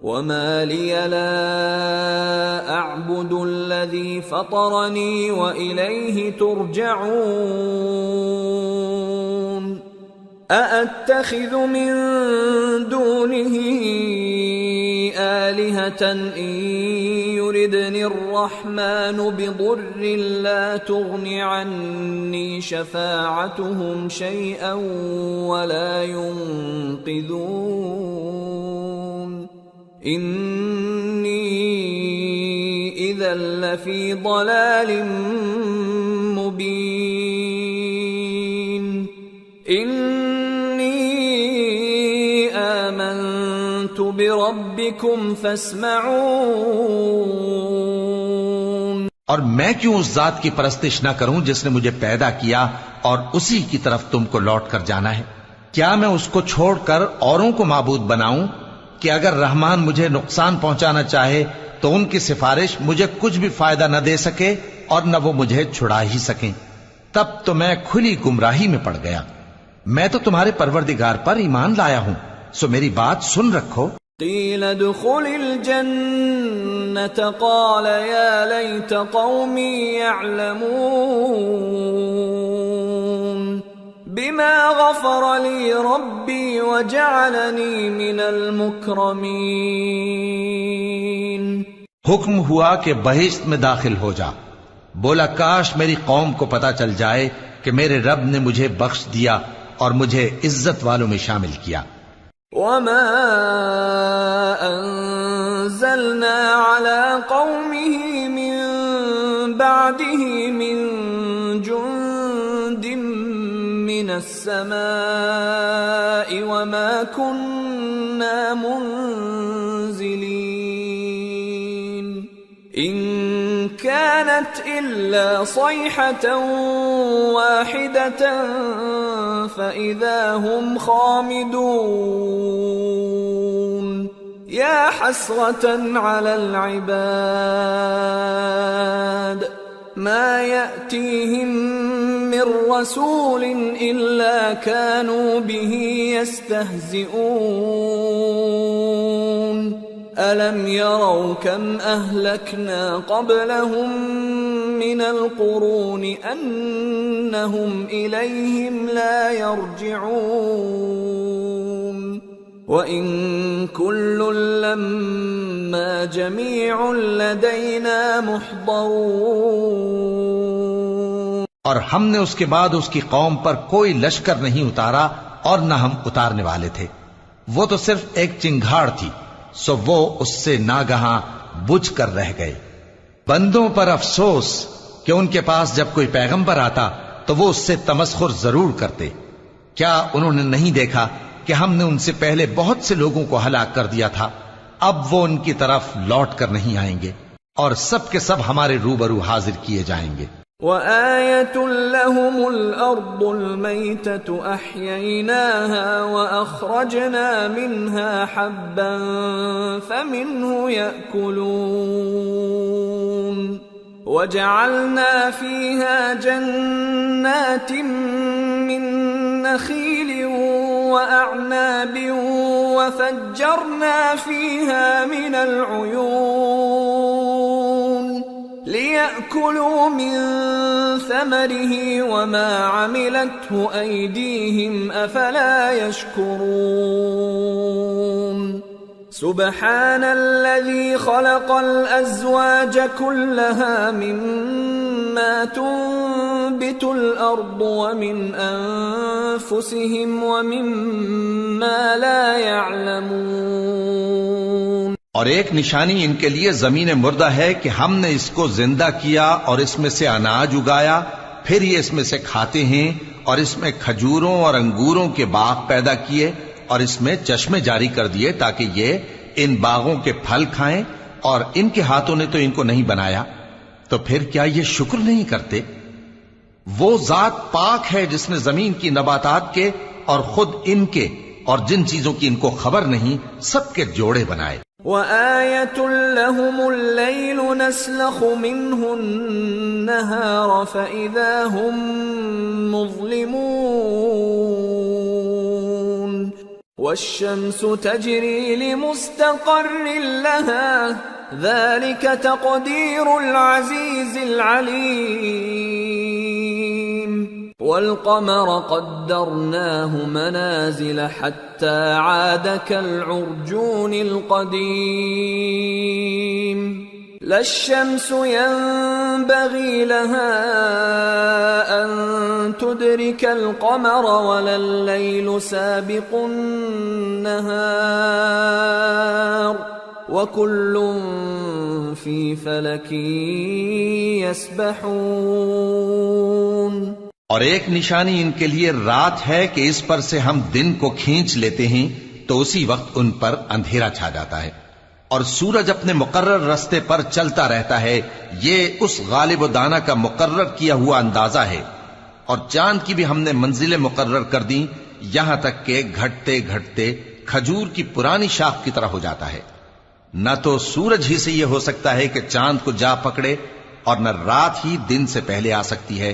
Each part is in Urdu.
وما لي لا أعبد الذي فطرني وإليه ترجعون أأتخذ من دونه آلهة إن يردني الرحمن بضر لا تغن عني شفاعتهم شيئا ولا ينقذون إني إذا لفي ضلال مبين إني آمنت بربكم فاسمعون۔ اور میں کیوں اس ذات کی پرستش نہ کروں جس نے مجھے پیدا کیا اور اسی کی طرف تم کو لوٹ کر جانا ہے؟ کیا میں اس کو چھوڑ کر اوروں کو معبود بناؤں کہ اگر رحمان مجھے نقصان پہنچانا چاہے تو ان کی سفارش مجھے کچھ بھی فائدہ نہ دے سکے اور نہ وہ مجھے چھڑا ہی سکیں؟ تب تو میں کھلی گمراہی میں پڑ گیا۔ میں تو تمہارے پروردگار پر ایمان لایا ہوں، سو میری بات سن رکھو۔ قیل ادخل الجنة قال یا لیت قومی یعلمون بما غفر لی ربی وجعلنی من المکرمین۔ حکم ہوا کہ بہشت میں داخل ہو جا۔ بولا کاش میری قوم کو پتا چل جائے کہ میرے رب نے مجھے بخش دیا اور مجھے عزت والوں میں شامل کیا۔ وما انزلنا على قومه من بعده من جند من السماء وما كنا منزلين إن كانت إلا صيحة واحدة فإذا هم خامدون يا حسرة على العباد ما يأتيهم من رسول إلا كانوا به يستهزئون ألم يروا كم أهلكنا قبلهم من القرون أنهم إليهم لا يرجعون وإن كل لما جميع لدينا محضرون۔ اور ہم نے اس کے بعد اس کی قوم پر کوئی لشکر نہیں اتارا اور نہ ہم اتارنے والے تھے، وہ تو صرف ایک چنگھاڑ تھی، سو وہ اس سے ناگہاں بجھ کر رہ گئے۔ بندوں پر افسوس کہ ان کے پاس جب کوئی پیغمبر آتا تو وہ اس سے تمسخر ضرور کرتے۔ کیا انہوں نے نہیں دیکھا کہ ہم نے ان سے پہلے بہت سے لوگوں کو ہلاک کر دیا تھا؟ اب وہ ان کی طرف لوٹ کر نہیں آئیں گے اور سب کے سب ہمارے روبرو حاضر کیے جائیں گے۔ وآية لهم الأرض الميتة أحييناها وأخرجنا منها حبا فمنه يأكلون وجعلنا فيها جنات من نخيل وأعناب وفجرنا فيها من العيون ليأكلوا من ثمره وما عملته أيديهم أفلا يشكرون سبحان الذي خلق الأزواج كلها مما تنبت الأرض ومن أنفسهم ومما لا يعلمون۔ اور ایک نشانی ان کے لیے زمین مردہ ہے کہ ہم نے اس کو زندہ کیا اور اس میں سے اناج اگایا، پھر یہ اس میں سے کھاتے ہیں، اور اس میں کھجوروں اور انگوروں کے باغ پیدا کیے اور اس میں چشمے جاری کر دیے تاکہ یہ ان باغوں کے پھل کھائیں، اور ان کے ہاتھوں نے تو ان کو نہیں بنایا، تو پھر کیا یہ شکر نہیں کرتے؟ وہ ذات پاک ہے جس نے زمین کی نباتات کے اور خود ان کے اور جن چیزوں کی ان کو خبر نہیں سب کے جوڑے بنائے۔ وآية لهم الليل نسلخ منه النهار فإذا هم مظلمون والشمس تجري لمستقر لها ذلك تقدير العزيز العليم والقمر قدرناه منازل حتى عاد كالعرجون القديم لا الشمس ينبغي لها أن تدرك القمر ولا الليل سابق النهار وكل في فلك يسبحون۔ اور ایک نشانی ان کے لیے رات ہے کہ اس پر سے ہم دن کو کھینچ لیتے ہیں تو اسی وقت ان پر اندھیرا چھا جاتا ہے، اور سورج اپنے مقرر راستے پر چلتا رہتا ہے، یہ اس غالب و دانا کا مقرر کیا ہوا اندازہ ہے، اور چاند کی بھی ہم نے منزلیں مقرر کر دیں یہاں تک کہ گھٹتے گھٹتے کھجور کی پرانی شاخ کی طرح ہو جاتا ہے۔ نہ تو سورج ہی سے یہ ہو سکتا ہے کہ چاند کو جا پکڑے، اور نہ رات ہی دن سے پہلے آ سکتی ہے،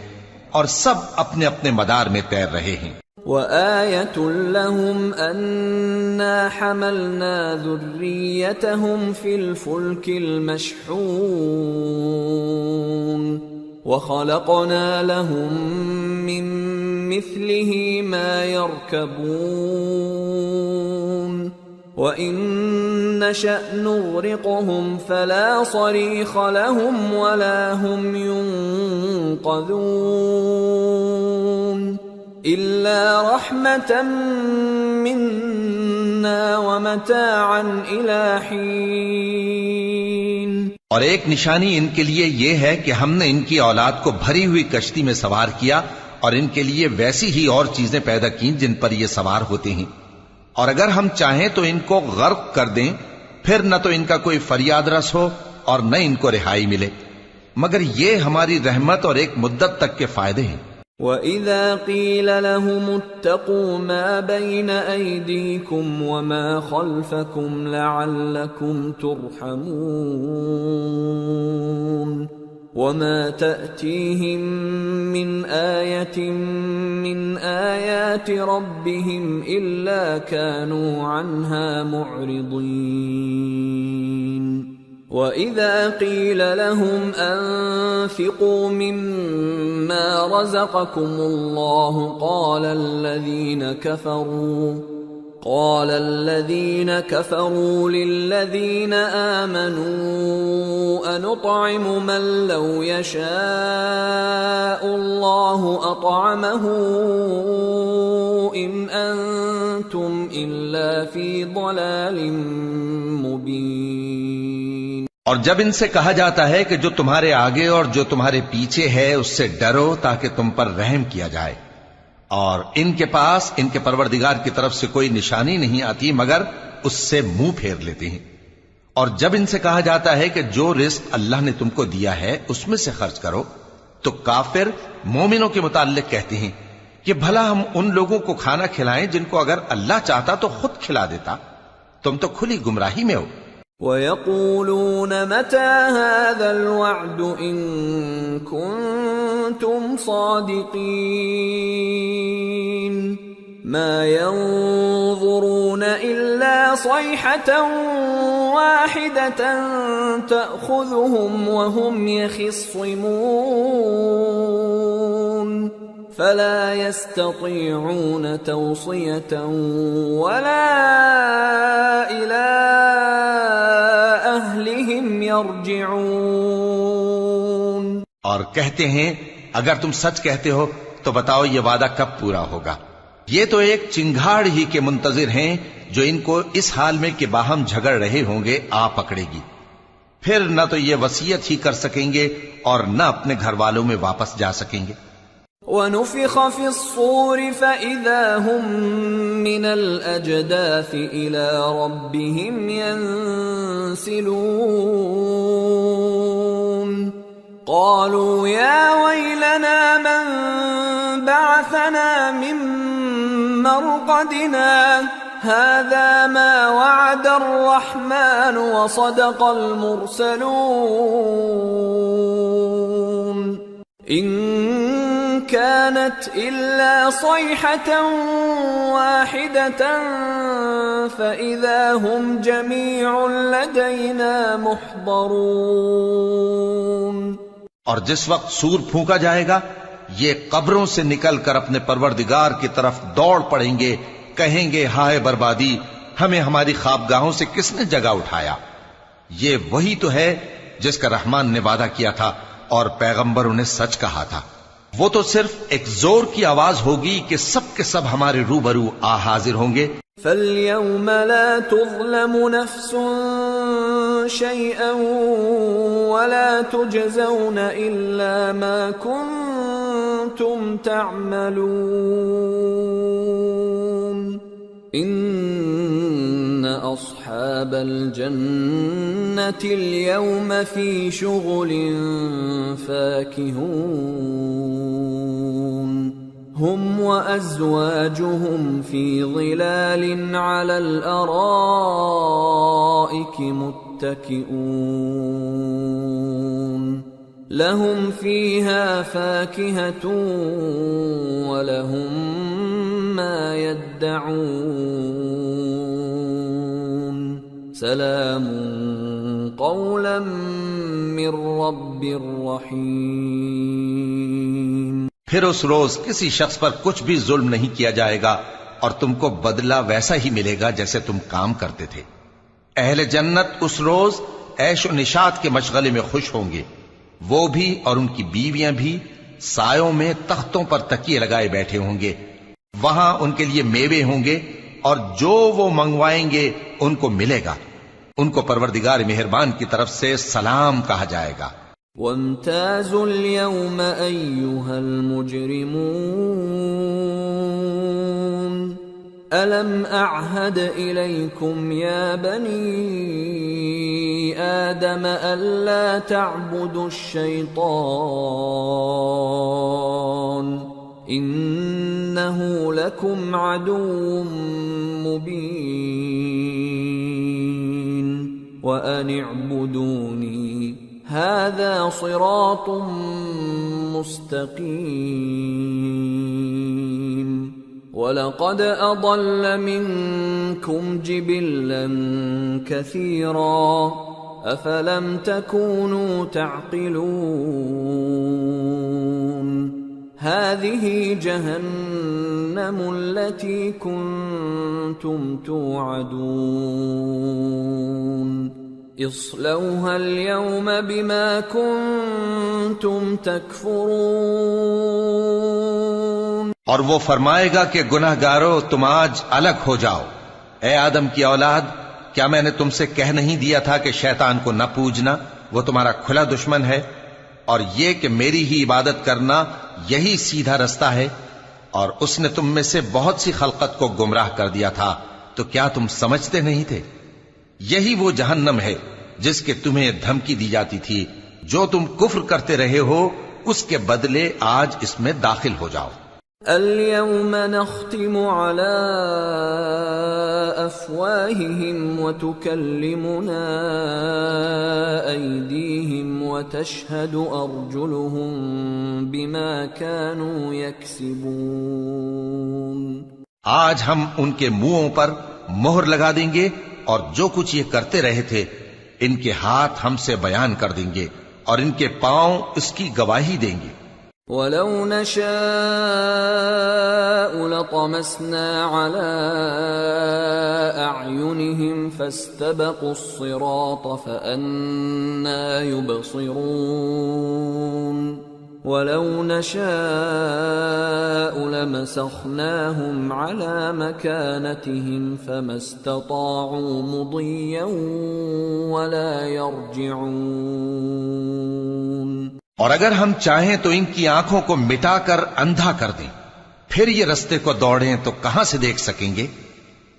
اور سب اپنے اپنے مدار میں تیر رہے ہیں۔ وآية لهم أنا حملنا ذريتهم في الفلك المشحون وخلقنا لهم من مثله ما يركبون وإن نشأ نغرقهم فلا صريخ لهم ولا هم ينقذون إلا رحمة منا ومتاعا إلى حين۔ اور ایک نشانی ان کے لیے یہ ہے کہ ہم نے ان کی اولاد کو بھری ہوئی کشتی میں سوار کیا، اور ان کے لیے ویسی ہی اور چیزیں پیدا کی جن پر یہ سوار ہوتے ہیں، اور اگر ہم چاہیں تو ان کو غرق کر دیں، پھر نہ تو ان کا کوئی فریاد رس ہو اور نہ ان کو رہائی ملے، مگر یہ ہماری رحمت اور ایک مدت تک کے فائدے ہیں۔ وَإِذَا قِيلَ لَهُمُ اتَّقُوا مَا بَيْنَ أَيْدِيكُمْ وَمَا خَلْفَكُمْ لَعَلَّكُمْ تُرْحَمُونَ وَمَا تَأْتِيهِمْ مِنْ آيَةٍ مِنْ آيَاتِ رَبِّهِمْ إِلَّا كَانُوا عَنْهَا مُعْرِضِينَ وَإِذَا قِيلَ لَهُمْ أَنفِقُوا مِمَّا رَزَقَكُمُ اللَّهُ قَالَ الَّذِينَ كَفَرُوا لِلَّذِينَ آمَنُوا أَنُطْعِمُ مَن لَّوْ يَشَاءُ اللَّهُ أَطْعَمَهُ إِنْ أَنتُمْ إِلَّا فِي ضَلَالٍ مُّبِينٍ۔ اور جب ان سے کہا جاتا ہے کہ جو تمہارے آگے اور جو تمہارے پیچھے ہے اس سے ڈرو تاکہ تم پر رحم کیا جائے، اور ان کے پاس ان کے پروردگار کی طرف سے کوئی نشانی نہیں آتی مگر اس سے منہ پھیر لیتے ہیں، اور جب ان سے کہا جاتا ہے کہ جو رزق اللہ نے تم کو دیا ہے اس میں سے خرچ کرو، تو کافر مومنوں کے متعلق کہتے ہیں کہ بھلا ہم ان لوگوں کو کھانا کھلائیں جن کو اگر اللہ چاہتا تو خود کھلا دیتا، تم تو کھلی گمراہی میں ہو۔ وَيَقُولُونَ مَتَى هَذَا الْوَعْدُ إِن كُنتُمْ صَادِقِينَ مَا يَنظُرُونَ إِلَّا صَيْحَةً وَاحِدَةً تَأْخُذُهُمْ وَهُمْ يَخِصِّمُونَ فَلَا يَسْتَطِيعُونَ تَوْصِيَةً وَلَا إِلَىٰ أَهْلِهِمْ يَرْجِعُونَ۔ اور کہتے ہیں اگر تم سچ کہتے ہو تو بتاؤ یہ وعدہ کب پورا ہوگا؟ یہ تو ایک چنگھاڑ ہی کے منتظر ہیں جو ان کو اس حال میں کہ باہم جھگڑ رہے ہوں گے آ پکڑے گی، پھر نہ تو یہ وصیت ہی کر سکیں گے اور نہ اپنے گھر والوں میں واپس جا سکیں گے۔ وَنُفِخَ فِي الصُّورِ فَإِذَا هُم مِّنَ الْأَجْدَاثِ إِلَىٰ رَبِّهِمْ يَنسِلُونَ قَالُوا يَا وَيْلَنَا مَن بَعَثَنَا مِن مَّرْقَدِنَا هَٰذَا مَا وَعَدَ الرَّحْمَٰنُ وَصَدَقَ الْمُرْسَلُونَ إِن كانت إلا صيحة واحدة فإذا هم جميع لدينا محضرون. اور جس وقت سور پھونکا جائے گا یہ قبروں سے نکل کر اپنے پروردگار کی طرف دوڑ پڑیں گے، کہیں گے ہائے بربادی، ہمیں ہماری خوابگاہوں سے کس نے جگہ اٹھایا. یہ وہی تو ہے جس کا رحمان نے وعدہ کیا تھا اور پیغمبروں نے سچ کہا تھا. وہ تو صرف ایک زور کی آواز ہوگی کہ سب کے سب ہمارے روبرو آ حاضر ہوں گے. فَالْيَوْمَ لَا تُظْلَمُ نَفْسٌ شَيْئًا وَلَا تُجْزَوْنَ إِلَّا مَا كُنتُمْ تَعْمَلُونَ. إِنَّ أَصْحَابَ الْجَنَّةِ الْيَوْمَ فِي شُغُلٍ فَاكِهُونَ. هم وأزواجهم في ظلال على الأرائك متكئون. لهم فيها فاكهة ولهم ما يدعون. سلام قولا من رب رحيم. پھر اس روز کسی شخص پر کچھ بھی ظلم نہیں کیا جائے گا اور تم کو بدلہ ویسا ہی ملے گا جیسے تم کام کرتے تھے. اہل جنت اس روز عیش و نشاط کے مشغلے میں خوش ہوں گے، وہ بھی اور ان کی بیویاں بھی سایوں میں تختوں پر تکیے لگائے بیٹھے ہوں گے. وہاں ان کے لیے میوے ہوں گے اور جو وہ منگوائیں گے ان کو ملے گا. ان کو پروردگار مہربان کی طرف سے سلام کہا جائے گا. وَامْتَازُوا الْيَوْمَ أَيُّهَا الْمُجْرِمُونَ أَلَمْ أَعْهَدْ إِلَيْكُمْ يَا بَنِي آدَمَ أَلَّا تَعْبُدُوا الشَّيْطَانَ إِنَّهُ لَكُمْ عَدُوٌّ مُّبِينٌ وَأَنِ اعْبُدُونِي هذا صراط مستقيم. ولقد أضل منكم جبلا كثيرا أفلم تكونوا تعقلون. هذه جهنم التي كنتم توعدون اصلوها اليوم بما كنتم تكفرون. اور وہ فرمائے گا کہ گناہگارو تم آج الگ ہو جاؤ. اے آدم کی اولاد، کیا میں نے تم سے کہہ نہیں دیا تھا کہ شیطان کو نہ پوجنا، وہ تمہارا کھلا دشمن ہے، اور یہ کہ میری ہی عبادت کرنا یہی سیدھا رستہ ہے. اور اس نے تم میں سے بہت سی خلقت کو گمراہ کر دیا تھا، تو کیا تم سمجھتے نہیں تھے؟ یہی وہ جہنم ہے جس کے تمہیں دھمکی دی جاتی تھی. جو تم کفر کرتے رہے ہو اس کے بدلے آج اس میں داخل ہو جاؤ. اليوم نختم على أفواههم وتكلمنا أيديهم وتشهد أرجلهم بما كانوا يكسبون. آج ہم ان کے منہوں پر مہر لگا دیں گے اور جو کچھ یہ کرتے رہے تھے ان کے ہاتھ ہم سے بیان کر دیں گے اور ان کے پاؤں اس کی گواہی دیں گے. وَلَوْ نَشَاءُ لَطَمَسْنَا عَلَىٰ أَعْيُنِهِمْ فَاسْتَبَقُوا الصِّرَاطَ فَأَنَّىٰ يُبْصِرُونَ. وَلَوْ نَشَاءُ لَمَسَخْنَاهُمْ عَلَىٰ مَكَانَتِهِمْ فَمَا اسْتَطَاعُوا مُضِيًّا وَلَا يَرْجِعُونَ. اور اگر ہم چاہیں تو ان کی آنکھوں کو مٹا کر اندھا کر دیں، پھر یہ رستے کو دوڑیں تو کہاں سے دیکھ سکیں گے؟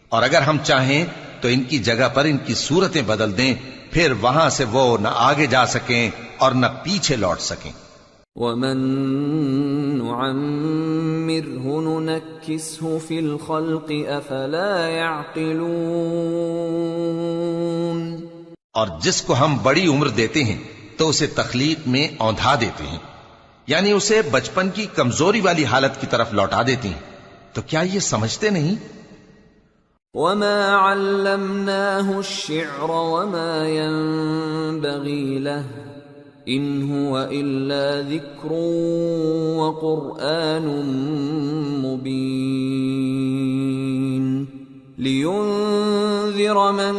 اور اگر ہم چاہیں تو ان کی جگہ پر ان کی صورتیں بدل دیں، پھر وہاں سے وہ نہ آگے جا سکیں اور نہ پیچھے لوٹ سکیں. وَمَن نُعَمِّرْهُ نُنَكِّسْهُ فِي الْخَلْقِ أَفَلَا يَعْقِلُونَ. اور جس کو ہم بڑی عمر دیتے ہیں تو اسے تخلیق میں اوندھا دیتے ہیں. یعنی اسے بچپن کی کمزوری والی حالت کی طرف لوٹا دیتی ہیں. تو کیا یہ سمجھتے نہیں؟ وما علمناه الشعر وما ينبغي له ان هو الا ذكر وقرآن مبين لينذر من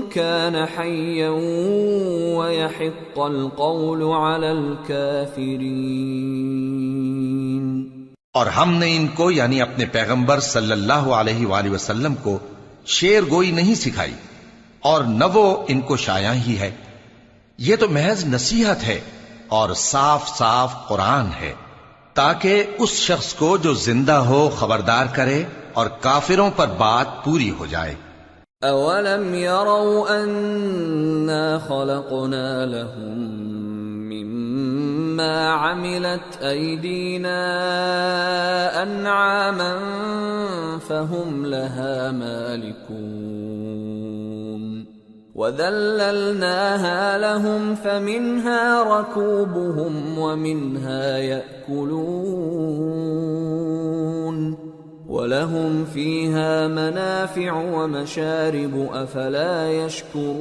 كان حيا ويحق القول على الكافرين. اور ہم نے ان کو یعنی اپنے پیغمبر صلی اللہ علیہ وآلہ وسلم کو شعر گوئی نہیں سکھائی اور نہ وہ ان کو شایع ہی ہے. یہ تو محض نصیحت ہے اور صاف صاف قرآن ہے تاکہ اس شخص کو جو زندہ ہو خبردار کرے اور کافروں پر بات پوری ہو جائے. اولم يروا انا خلقنا لهم مما عملت ايدينا انعاما فهم لها مالكون وذللناها لهم فمنها ركوبهم ومنها يأكلون وَلَهُمْ فِيهَا مَنَافِعُ وَمَشَارِبُ أَفَلَا يَشْكُرُونَ.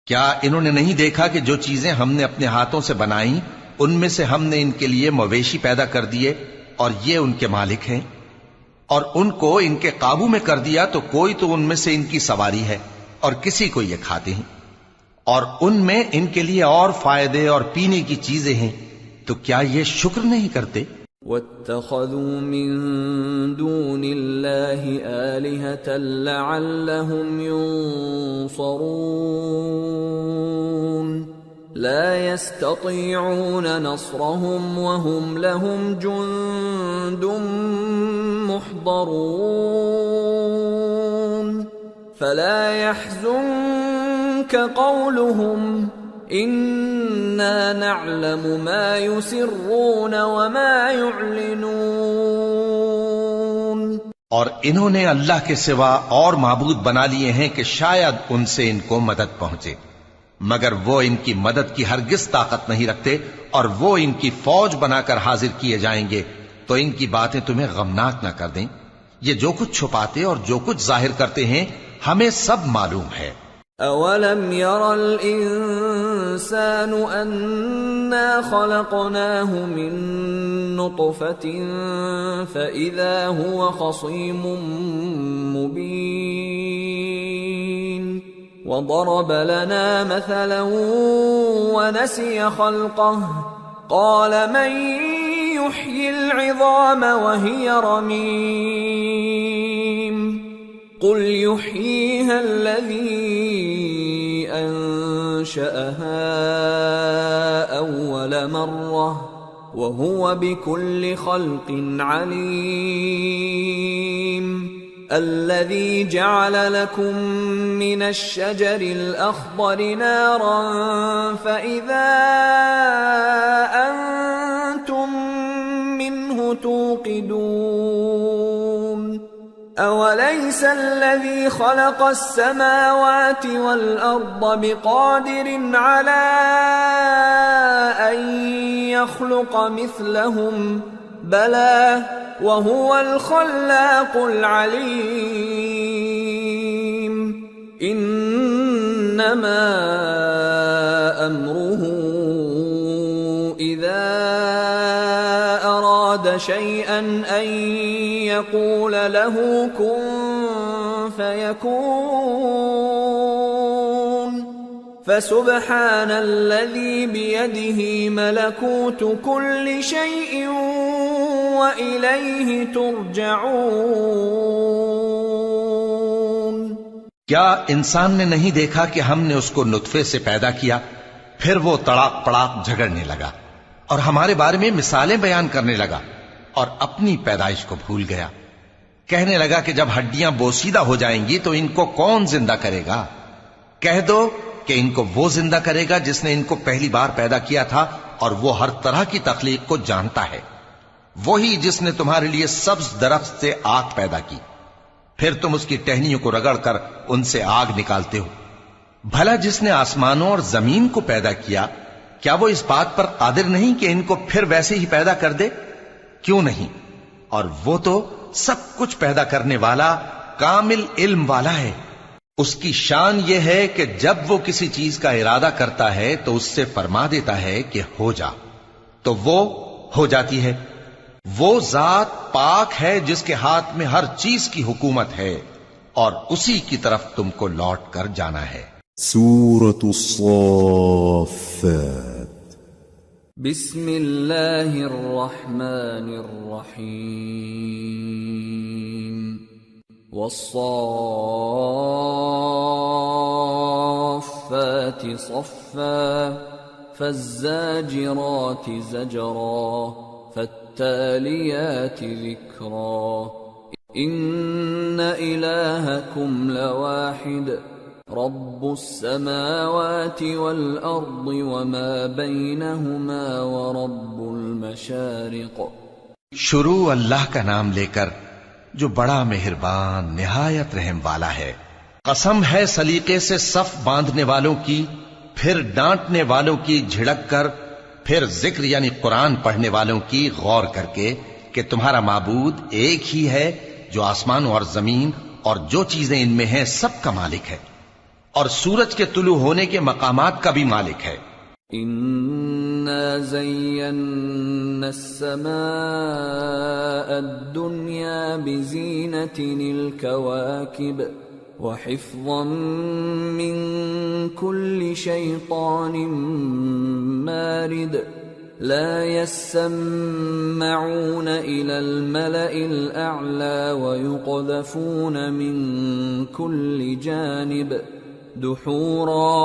کیا انہوں نے نہیں دیکھا کہ جو چیزیں ہم نے اپنے ہاتھوں سے بنائیں ان میں سے ہم نے ان کے لیے مویشی پیدا کر دیے اور یہ ان کے مالک ہیں، اور ان کو ان کے قابو میں کر دیا تو کوئی تو ان میں سے ان کی سواری ہے اور کسی کو یہ کھاتے ہیں، اور ان میں ان کے لیے اور فائدے اور پینے کی چیزیں ہیں. تو کیا یہ شکر نہیں کرتے؟ وَاتَّخَذُوا مِن دُونِ اللَّهِ آلِهَةً لَعَلَّهُمْ يُنصَرُونَ لَا يَسْتَطِيعُونَ نَصْرَهُمْ وَهُمْ لَهُمْ جُندٌ مُحْضَرُونَ فَلَا يَحْزُنكَ قَوْلُهُمْ اِنَّا نَعْلَمُ مَا يُسِرُّونَ وَمَا يُعْلِنُونَ. اور انہوں نے اللہ کے سوا اور معبود بنا لیے ہیں کہ شاید ان سے ان کو مدد پہنچے، مگر وہ ان کی مدد کی ہرگز طاقت نہیں رکھتے، اور وہ ان کی فوج بنا کر حاضر کیے جائیں گے تو ان کی باتیں تمہیں غمناک نہ کر دیں. یہ جو کچھ چھپاتے اور جو کچھ ظاہر کرتے ہیں ہمیں سب معلوم ہے. اولم ير الانسان انا خلقناه من نطفة فاذا هو خصيم مبين وضرب لنا مثلا ونسي خلقه قال من يحيي العظام وهي رميم قل يحييها الذي أنشأها أول مرة وهو بكل خلق عليم الذي جعل لكم من الشجر الأخضر نارا فإذا أنتم منه توقدون أوليس الذي خلق السماوات والأرض بقادر على أن يخلق مثلهم بلى وهو الخلاق العليم إنما أمره إذا أراد شيئا أن يقول له كن فيكون فسبحان الذي بيده ملكوت كل شيء وإليه ترجعون. کیا انسان نے نہیں دیکھا کہ ہم نے اس کو نطفے سے پیدا کیا، پھر وہ تڑاک پڑاک جھگڑنے لگا اور ہمارے بارے میں مثالیں بیان کرنے لگا اور اپنی پیدائش کو بھول گیا. کہنے لگا کہ جب ہڈیاں بوسیدہ ہو جائیں گی تو ان کو کون زندہ کرے گا؟ کہہ دو کہ ان کو وہ زندہ کرے گا جس نے ان کو پہلی بار پیدا کیا تھا، اور وہ ہر طرح کی تخلیق کو جانتا ہے. وہی جس نے تمہارے لیے سبز درخت سے آگ پیدا کی، پھر تم اس کی ٹہنیوں کو رگڑ کر ان سے آگ نکالتے ہو. بھلا جس نے آسمانوں اور زمین کو پیدا کیا کیا وہ اس بات پر قادر نہیں کہ ان کو پھر ویسے ہی پیدا کر دے؟ کیوں نہیں؟ اور وہ تو سب کچھ پیدا کرنے والا کامل علم والا ہے۔ اس کی شان یہ ہے کہ جب وہ کسی چیز کا ارادہ کرتا ہے تو اس سے فرما دیتا ہے کہ ہو جا، تو وہ ہو جاتی ہے۔ وہ ذات پاک ہے جس کے ہاتھ میں ہر چیز کی حکومت ہے، اور اسی کی طرف تم کو لوٹ کر جانا ہے۔ سورة الصافات بسم اللہ الرحمن الرحیم والصافات صفا فالزاجرات زجرا فالتاليات ذكرا إن إلهكم لواحد رب السماوات والأرض وما بينهما ورب المشارق۔ شروع اللہ کا نام لے کر جو بڑا مہربان نہایت رحم والا ہے۔ قسم ہے سلیقے سے صف باندھنے والوں کی، پھر ڈانٹنے والوں کی جھڑک کر، پھر ذکر یعنی قرآن پڑھنے والوں کی غور کر کے کہ تمہارا معبود ایک ہی ہے جو آسمان اور زمین اور جو چیزیں ان میں ہیں سب کا مالک ہے، اور سورج کے طلوع ہونے کے مقامات کا بھی مالک ہے۔ اِنَّا زَيَّنَّا السَّمَاءَ الدُّنْيَا بِزِينَةٍ الْكَوَاكِبِ وَحِفْظًا مِّن كُلِّ شَيْطَانٍ مَارِدٍ لا يسمعون إلى الملأ الأعلى ويقذفون من كل جانب دحورا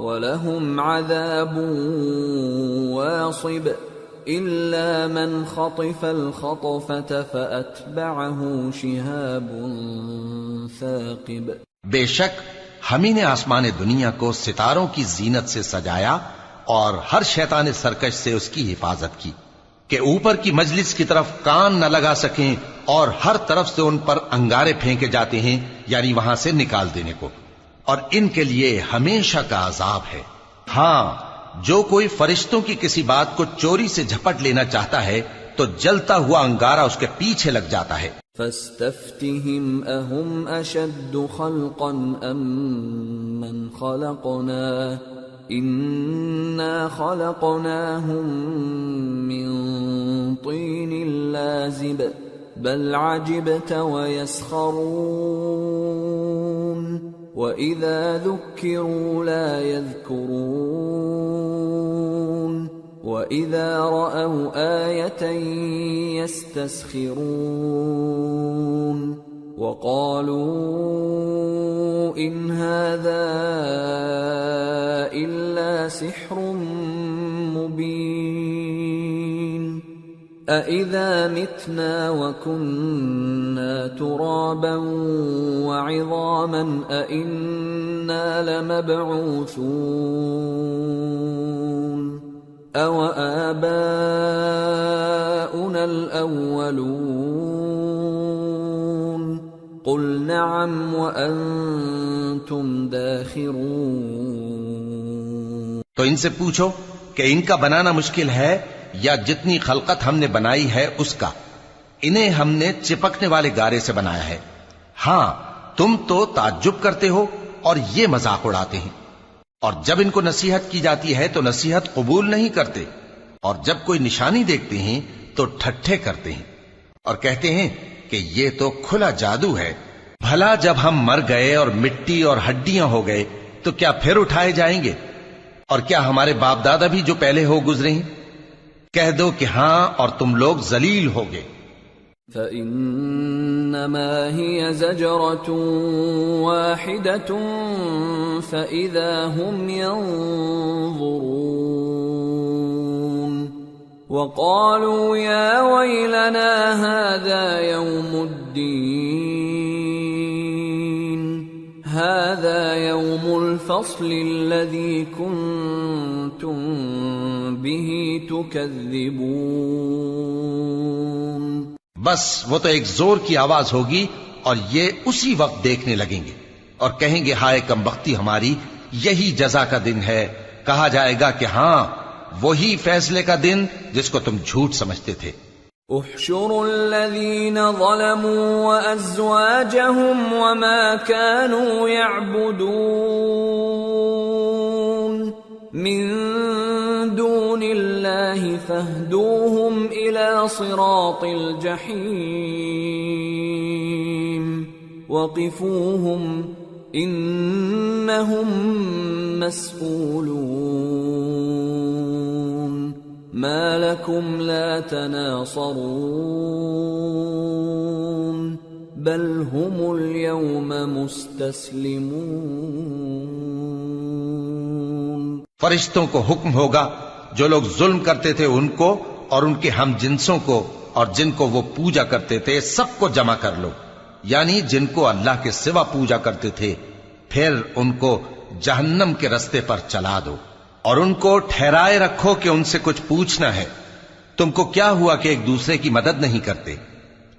ولهم عذاب واصب إلا من خطف الخطفة فأتبعه شهاب ثاقب۔ بے شک ہم ہی نے آسمان دنیا کو ستاروں کی زینت سے سجایا اور ہر شیطان سرکش سے اس کی حفاظت کی کہ اوپر کی مجلس کی طرف کان نہ لگا سکیں، اور ہر طرف سے ان پر انگارے پھینکے جاتے ہیں یعنی وہاں سے نکال دینے کو، اور ان کے لیے ہمیشہ کا عذاب ہے۔ ہاں، جو کوئی فرشتوں کی کسی بات کو چوری سے جھپٹ لینا چاہتا ہے تو جلتا ہوا انگارہ اس کے پیچھے لگ جاتا ہے۔ فاستفتهم أهم أشد خلقا أم من خلقنا إنا خلقناهم من طين لازب بل عجبت ويسخرون وإذا ذكروا لا يذكرون وَإِذَا رَأَوْا آيَةً يَسْتَسْخِرُونَ وَقَالُوا إِنْ هَذَا إِلَّا سِحْرٌ مُبِينٌ أَإِذَا مِتْنَا وَكُنَّا تُرَابًا وَعِظَامًا أَإِنَّا لَمَبْعُوثُونَ أَوَآبَاؤُنَا الْأَوَّلُونَ قُلْ نَعَمْ وَأَنْتُمْ دَاخِرُونَ۔ تو ان سے پوچھو کہ ان کا بنانا مشکل ہے یا جتنی خلقت ہم نے بنائی ہے اس کا؟ انہیں ہم نے چپکنے والے گارے سے بنایا ہے۔ ہاں، تم تو تعجب کرتے ہو اور یہ مذاق اڑاتے ہیں، اور جب ان کو نصیحت کی جاتی ہے تو نصیحت قبول نہیں کرتے، اور جب کوئی نشانی دیکھتے ہیں تو ٹھٹھے کرتے ہیں اور کہتے ہیں کہ یہ تو کھلا جادو ہے۔ بھلا جب ہم مر گئے اور مٹی اور ہڈیاں ہو گئے تو کیا پھر اٹھائے جائیں گے؟ اور کیا ہمارے باپ دادا بھی جو پہلے ہو گزرے ہیں؟ کہہ دو کہ ہاں، اور تم لوگ ذلیل ہوگے۔ فَإِنَّمَا هِيَ زَجْرَةٌ وَاحِدَةٌ فَإِذَا هُمْ يَنظُرُونَ وَقَالُوا يَا وَيْلَنَا هَذَا يَوْمُ الدِّينِ هَذَا يَوْمُ الْفَصْلِ الَّذِي كُنْتُمْ بِهِ تُكَذِّبُونَ۔ بس وہ تو ایک زور کی آواز ہوگی اور یہ اسی وقت دیکھنے لگیں گے اور کہیں گے ہائے کم بختی ہماری، یہی جزا کا دن ہے۔ کہا جائے گا کہ ہاں، وہی فیصلے کا دن جس کو تم جھوٹ سمجھتے تھے۔ احشروا الذين ظلموا وأزواجهم وما كانوا يعبدون من دون الله فاهدوهم إلى صراط الجحيم وقفوهم إنهم مسئولون ما لكم لا تناصرون بل هم اليوم مستسلمون۔ فرشتوں کو حکم ہوگا جو لوگ ظلم کرتے تھے ان کو اور ان کے ہم جنسوں کو اور جن کو وہ پوجا کرتے تھے سب کو جمع کر لو، یعنی جن کو اللہ کے سوا پوجا کرتے تھے، پھر ان کو جہنم کے رستے پر چلا دو اور ان کو ٹھہرائے رکھو کہ ان سے کچھ پوچھنا ہے۔ تم کو کیا ہوا کہ ایک دوسرے کی مدد نہیں کرتے؟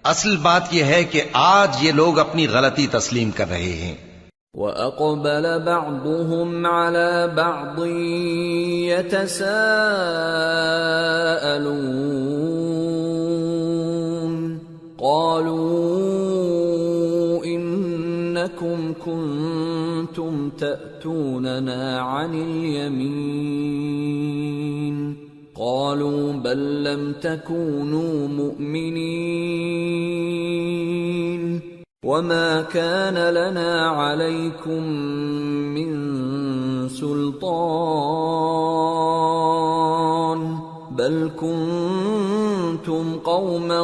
اصل بات یہ ہے کہ آج یہ لوگ اپنی غلطی تسلیم کر رہے ہیں۔ وَأَقْبَلَ بَعْضُهُمْ عَلَى بَعْضٍ يَتَسَاءَلُونَ قَالُوا إِنَّكُمْ كُنتُمْ تَأْتُونَنَا عَنِ الْيَمِينِ قَالُوا بَل لَّمْ تَكُونُوا مُؤْمِنِينَ وَمَا كَانَ لَنَا عَلَيْكُمْ مِنْ سُلْطَانٍ بَلْ كُنْتُمْ قَوْمًا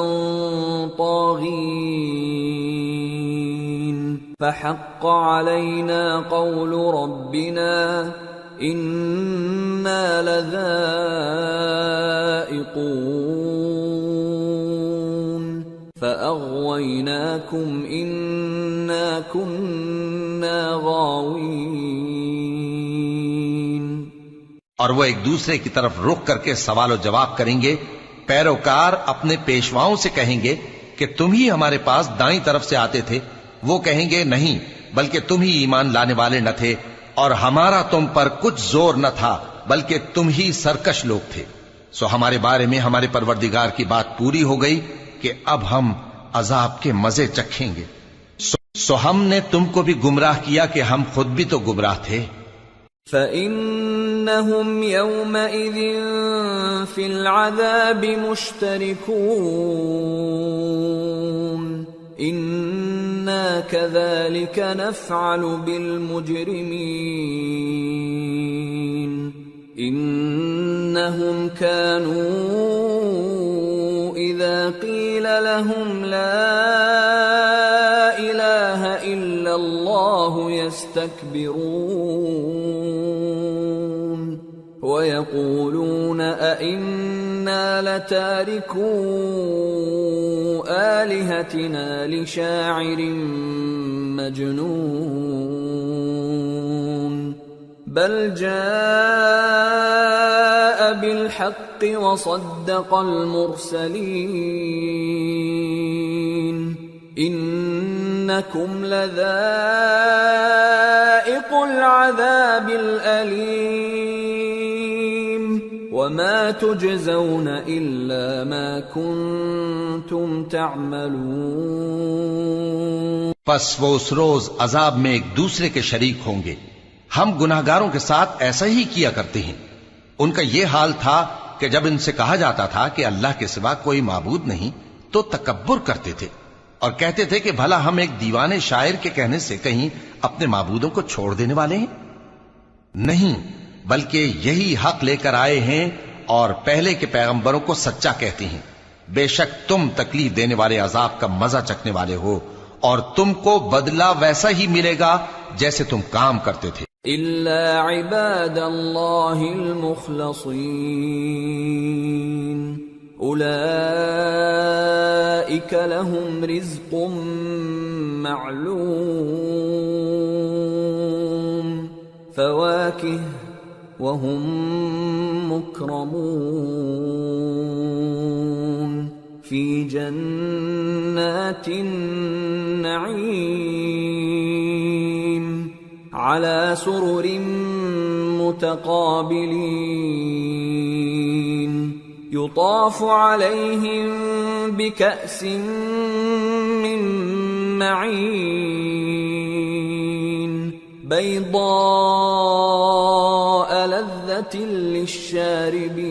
طَاغِينَ فَحَقَّ عَلَيْنَا قَوْلُ رَبِّنَا إِنَّا لَذَائِقُونَ فَأَغْوَيْنَاكُمْ إِنَّا كُنَّا غَاوِينَ۔ اور وہ ایک دوسرے کی طرف رخ کر کے سوال و جواب کریں گے۔ پیروکار اپنے پیشواؤں سے کہیں گے کہ تم ہی ہمارے پاس دائیں طرف سے آتے تھے۔ وہ کہیں گے نہیں، بلکہ تم ہی ایمان لانے والے نہ تھے اور ہمارا تم پر کچھ زور نہ تھا، بلکہ تم ہی سرکش لوگ تھے۔ سو ہمارے بارے میں ہمارے پروردگار کی بات پوری ہو گئی کہ اب ہم عذاب کے مزے چکھیں گے۔ سو ہم نے تم کو بھی گمراہ کیا کہ ہم خود بھی تو گمراہ تھے۔ فَإِنَّهُمْ يَوْمَئِذٍ فِي الْعَذَابِ مُشْتَرِكُونَ إِنَّا كَذَلِكَ نَفْعَلُ بِالْمُجْرِمِينَ إِنَّهُمْ كَانُوا إِذَا قِيلَ لَهُمْ لَا إِلَهَ إِلَّا اللَّهُ يَسْتَكْبِرُونَ وَيَقُولُونَ أَإِنَّا لَتَارِكُو آلِهَتِنَا لِشَاعِرٍ مَجْنُونٍ بَلْ جَاءَ بِالْحَقِّ وَصَدَّقَ الْمُرْسَلِينَ إِنَّكُمْ لَذَائِقُو الْعَذَابِ الْأَلِيمِ وَمَا تُجْزَوْنَ إِلَّا مَا كُنتُمْ تَعْمَلُونَ۔ پس وہ اس روز عذاب میں ایک دوسرے کے شریک ہوں گے۔ ہم گناہگاروں کے ساتھ ایسا ہی کیا کرتے ہیں۔ ان کا یہ حال تھا کہ جب ان سے کہا جاتا تھا کہ اللہ کے سوا کوئی معبود نہیں تو تکبر کرتے تھے اور کہتے تھے کہ بھلا ہم ایک دیوانے شاعر کے کہنے سے کہیں اپنے معبودوں کو چھوڑ دینے والے ہیں؟ نہیں، بلکہ یہی حق لے کر آئے ہیں اور پہلے کے پیغمبروں کو سچا کہتے ہیں۔ بے شک تم تکلیف دینے والے عذاب کا مزہ چکھنے والے ہو اور تم کو بدلہ ویسا ہی ملے گا جیسے تم کام کرتے تھے۔ إِلَّا عِبَادَ اللَّهِ الْمُخْلَصِينَ أُولَئِكَ لَهُمْ رِزْقٌ مَّعْلُومٌ فَوَاكِهُ وَهُمْ مُكْرَمُونَ فِي جَنَّاتِ النَّعِيمِ على سرر متقابلين يطاف عليهم بكأس من معين بيضاء لذة للشاربين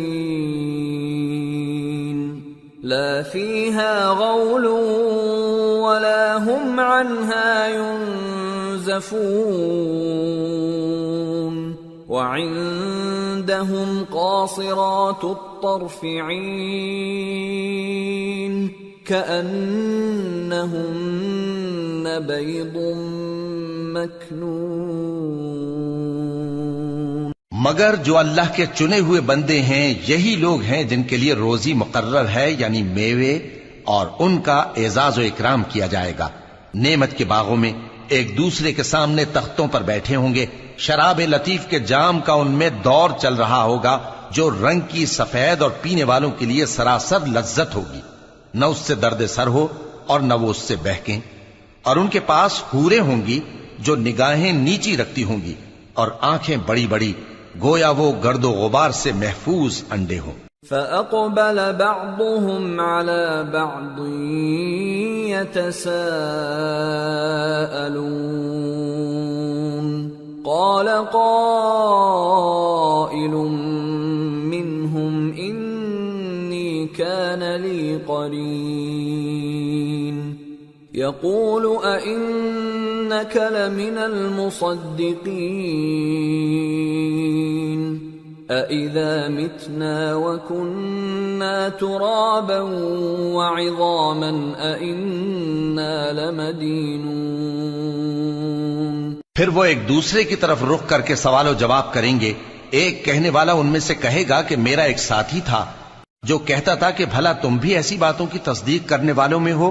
لا فيها غول ولا هم عنها ينزفون وعندهم قاصرات الطرف عين كأنهن بيض مكنون. مگر جو اللہ کے چنے ہوئے بندے ہیں یہی لوگ ہیں جن کے لیے روزی مقرر ہے، یعنی میوے، اور ان کا اعزاز و اکرام کیا جائے گا. نعمت کے باغوں میں ایک دوسرے کے سامنے تختوں پر بیٹھے ہوں گے، شراب لطیف کے جام کا ان میں دور چل رہا ہوگا جو رنگ کی سفید اور پینے والوں کے لیے سراسر لذت ہوگی، نہ اس سے درد سر ہو اور نہ وہ اس سے بہکیں. اور ان کے پاس حوریں ہوں گی جو نگاہیں نیچی رکھتی ہوں گی اور آنکھیں بڑی بڑی، گویا وہ گرد و غبار سے محفوظ انڈے ہوں. فَأَقْبَلَ بَعْضُهُمْ عَلَى بَعْضٍ يَتَسَاءَلُونَ قَالَ قَائِلٌ مِّنْهُمْ إِنِّي كَانَ لِي قَرِينٌ يَقُولُ أَإِنَّكَ لَمِنَ الْمُصَدِّقِينَ أَإِذَا مِتْنَا وَكُنَّا تُرَابًا وَعِظَامًا أَإِنَّا لَمَدِينُونَ. پھر وہ ایک دوسرے کی طرف رخ کر کے سوال و جواب کریں گے. ایک کہنے والا ان میں سے کہے گا کہ میرا ایک ساتھی تھا جو کہتا تھا کہ بھلا تم بھی ایسی باتوں کی تصدیق کرنے والوں میں ہو؟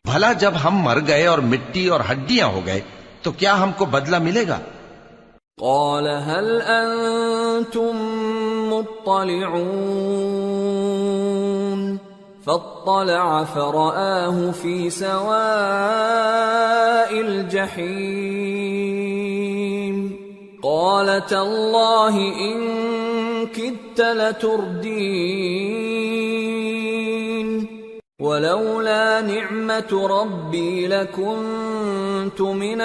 بھلا جب ہم مر گئے اور مٹی اور ہڈیاں ہو گئے تو کیا ہم کو بدلہ ملے گا؟ قال هل أنتم مطلعون فاطلع فرآه في سواء الجحيم قال تالله إن كدت لتردين ولولا نعمة ربي لكنت من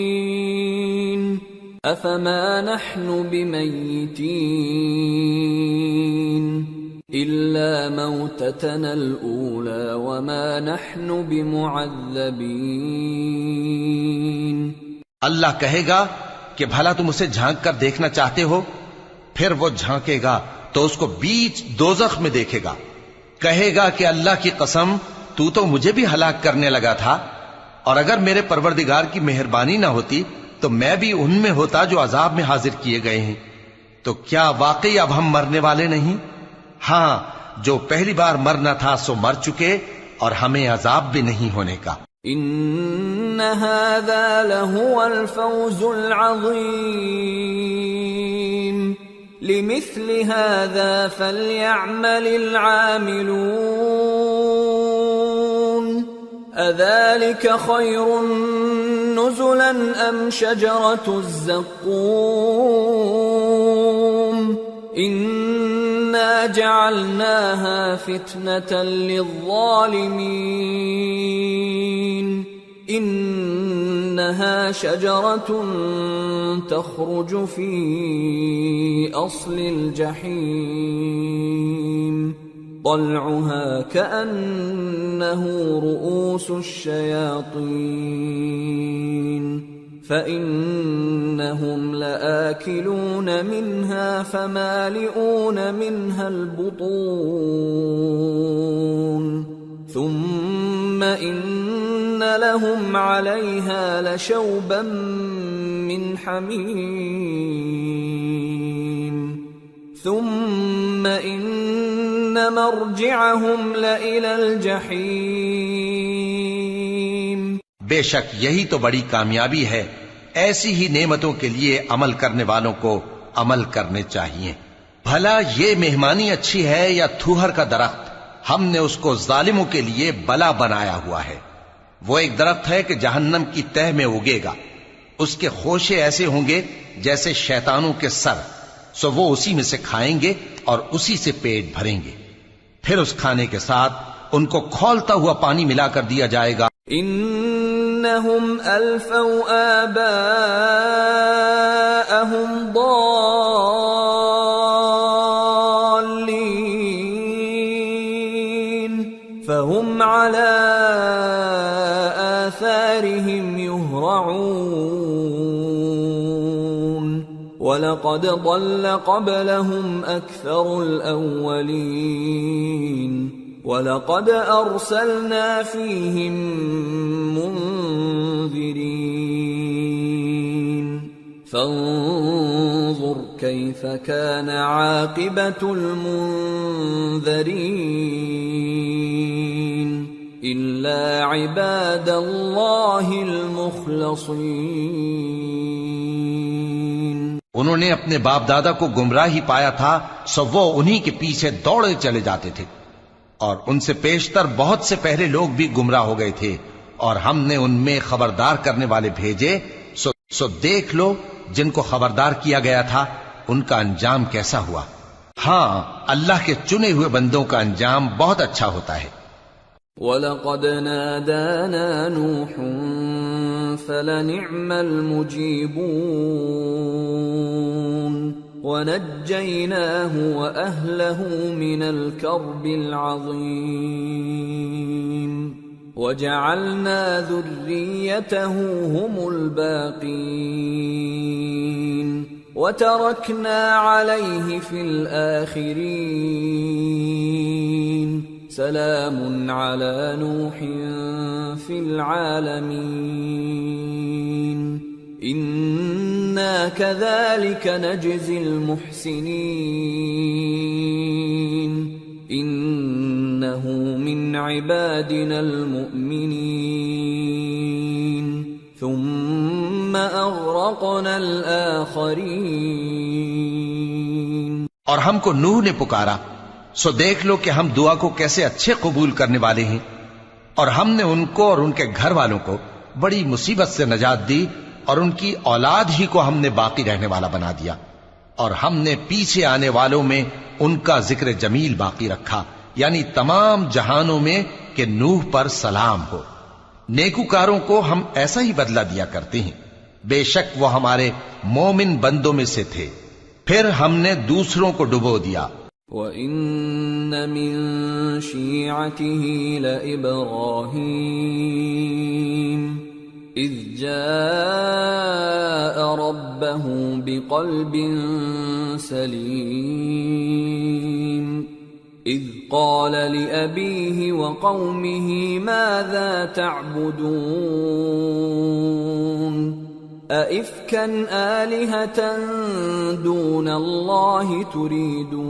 المحضرين أفما نحن بميتين إلا موتتنا الأولى وما نحن بمعذبين. اللہ کہے گا کہ بھلا تم اسے جھانک کر دیکھنا چاہتے ہو؟ پھر وہ جھانکے گا تو اس کو بیچ دوزخ میں دیکھے گا، کہے گا کہ اللہ کی قسم تو مجھے بھی ہلاک کرنے لگا تھا، اور اگر میرے پروردگار کی مہربانی نہ ہوتی تو میں بھی ان میں ہوتا جو عذاب میں حاضر کیے گئے ہیں. تو کیا واقعی اب ہم مرنے والے نہیں؟ ہاں، جو پہلی بار مرنا تھا سو مر چکے اور ہمیں عذاب بھی نہیں ہونے کا. ان هذا لهو الفوز العظيم لمثل هذا فليعمل العاملون أذلك خير نزلا أم شجرة الزقوم إنا جعلناها فتنة للظالمين إنها شجرة تخرج في أصل الجحيم طلعها كأنه رؤوس الشياطين فإنهم لآكلون منها فمالئون منها البطون ثم إن لهم عليها لشوبا من حميم ثم إن مرجعهم لإلى الجحيم. بے شک یہی تو بڑی کامیابی ہے. ایسی ہی نعمتوں کے لیے عمل کرنے والوں کو عمل کرنے چاہیے. بھلا یہ مہمانی اچھی ہے یا تھوہر کا درخت؟ ہم نے اس کو ظالموں کے لیے بلا بنایا ہوا ہے. وہ ایک درخت ہے کہ جہنم کی تہ میں اگے گا، اس کے خوشے ایسے ہوں گے جیسے شیطانوں کے سر، سو وہ اسی میں سے کھائیں گے اور اسی سے پیٹ بھریں گے۔ پھر اس کھانے کے ساتھ ان کو کھولتا ہوا پانی ملا کر دیا جائے گا۔ انہم الفوا آباءہم ضالین فہم علی آثارہم یہرعون وَلَقَدْ ضَلَّ قَبْلَهُمْ أَكْثَرُ الْأَوَّلِينَ وَلَقَدْ أَرْسَلْنَا فِيهِمْ مُنذِرِينَ فَانظُرْ كَيْفَ كَانَ عَاقِبَةُ الْمُنذَرِينَ إِلَّا عِبَادَ اللَّهِ الْمُخْلَصِينَ۔ انہوں نے اپنے باپ دادا کو گمراہی پایا تھا، سو وہ انہی کے پیچھے دوڑے چلے جاتے تھے، اور ان سے پیشتر بہت سے پہلے لوگ بھی گمراہ ہو گئے تھے، اور ہم نے ان میں خبردار کرنے والے بھیجے، سو دیکھ لو جن کو خبردار کیا گیا تھا ان کا انجام کیسا ہوا۔ ہاں، اللہ کے چنے ہوئے بندوں کا انجام بہت اچھا ہوتا ہے۔ وَلَقَدْ نَادَانَا نُوحٌ فَلَنِعْمَ الْمُجِيبُونَ وَنَجَّيْنَاهُ وَأَهْلَهُ مِنَ الْكَرْبِ الْعَظِيمِ وَجَعَلْنَا ذُرِّيَّتَهُ هُمُ الْبَاقِينَ وَتَرَكْنَا عَلَيْهِ فِي الْآخِرِينَ سلام على نوح في العالمين إنا كذلك نجزي المحسنين إنه من عبادنا المؤمنين ثم أغرقنا الآخرين۔ اور ہم کو نوح نے پکارا، سو دیکھ لو کہ ہم دعا کو کیسے اچھے قبول کرنے والے ہیں، اور ہم نے ان کو اور ان کے گھر والوں کو بڑی مصیبت سے نجات دی، اور ان کی اولاد ہی کو ہم نے باقی رہنے والا بنا دیا، اور ہم نے پیچھے آنے والوں میں ان کا ذکر جمیل باقی رکھا، یعنی تمام جہانوں میں کہ نوح پر سلام ہو۔ نیکوکاروں کو ہم ایسا ہی بدلہ دیا کرتے ہیں، بے شک وہ ہمارے مومن بندوں میں سے تھے۔ پھر ہم نے دوسروں کو ڈبو دیا۔ وَإِنَّ مِن شِيعَتِهِ لَإِبْرَاهِيمَ إِذْ جَاءَ رَبَّهُ بِقَلْبٍ سَلِيمٍ إِذْ قَالَ لِأَبِيهِ وَقَوْمِهِ مَاذَا تَعْبُدُونَ أَئِفْكًا آلِهَةً دُونَ اللَّهِ تُرِيدُونَ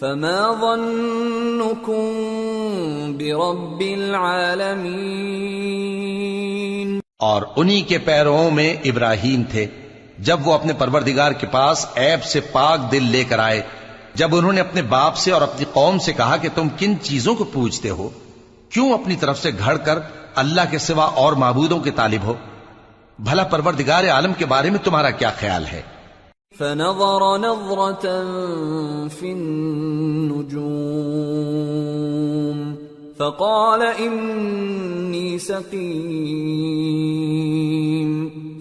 فَمَا ظَنُّكُمْ بِرَبِّ الْعَالَمِينَ۔ اور انہی کے پیرووں میں ابراہیم تھے، جب وہ اپنے پروردگار کے پاس عیب سے پاک دل لے کر آئے، جب انہوں نے اپنے باپ سے اور اپنی قوم سے کہا کہ تم کن چیزوں کو پوجتے ہو، کیوں اپنی طرف سے گھڑ کر اللہ کے سوا اور معبودوں کے طالب ہو؟ بھلا پروردگار عالم کے بارے میں تمہارا کیا خیال ہے؟ فنظر نظرة في النجوم فقال إني سقيم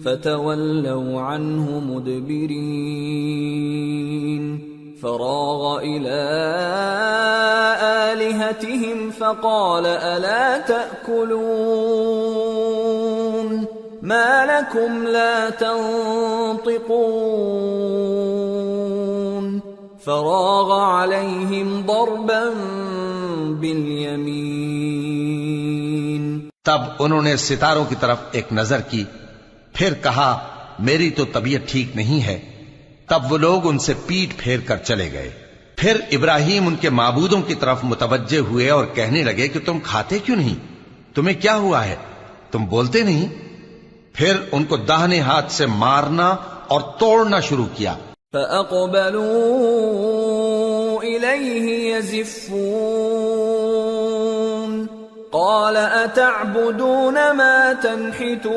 فتولوا عنه مدبرين فراغ إلى آلهتهم فقال ألا تأكلون ما لكم لا تنطقون فراغ عليهم ضربا باليمين۔ تب انہوں نے ستاروں کی طرف ایک نظر کی، پھر کہا میری تو طبیعت ٹھیک نہیں ہے۔ تب وہ لوگ ان سے پیٹ پھیر کر چلے گئے۔ پھر ابراہیم ان کے معبودوں کی طرف متوجہ ہوئے اور کہنے لگے کہ تم کھاتے کیوں نہیں؟ تمہیں کیا ہوا ہے؟ تم بولتے نہیں؟ پھر ان کو داہنے ہاتھ سے مارنا اور توڑنا شروع کیا۔ فَأَقْبَلُوا إِلَيْهِ يَزِفُّونَ قال أتعبدون ما تنحتون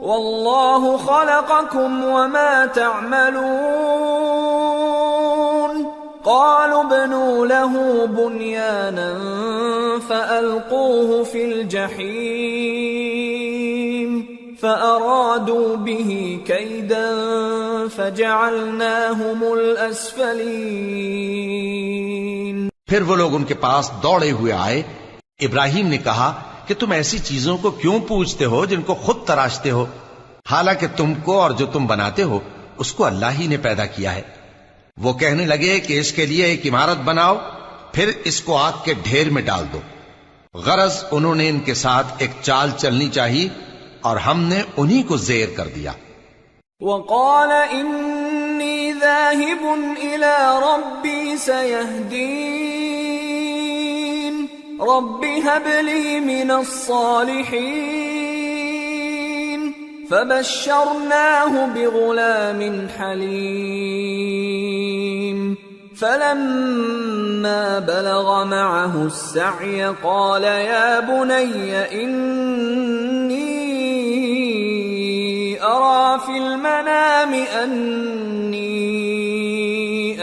والله خلقكم وما تعملون قالوا ابنوا له بنيانا فألقوه في الجحيم فأرادوا به كيدا فجعلناهم الأسفلين۔ پھر وہ لوگ ان کے پاس دوڑے ہوئے آئے۔ ابراہیم نے کہا کہ تم ایسی چیزوں کو کیوں پوچھتے ہو جن کو خود تراشتے ہو، حالانکہ تم کو اور جو تم بناتے ہو اس کو اللہ ہی نے پیدا کیا ہے۔ وہ کہنے لگے کہ اس کے لیے ایک عمارت بناؤ، پھر اس کو آگ کے ڈھیر میں ڈال دو۔ غرض انہوں نے ان کے ساتھ ایک چال چلنی چاہی اور ہم نے انہی کو زیر کر دیا۔ وقال انی ذاہب الی ربی سیہدین رب هب لی من الصالحین فبشرناه بغلام حلیم فلما بلغ معه السعي قال يا بني إني أرى في المنام أني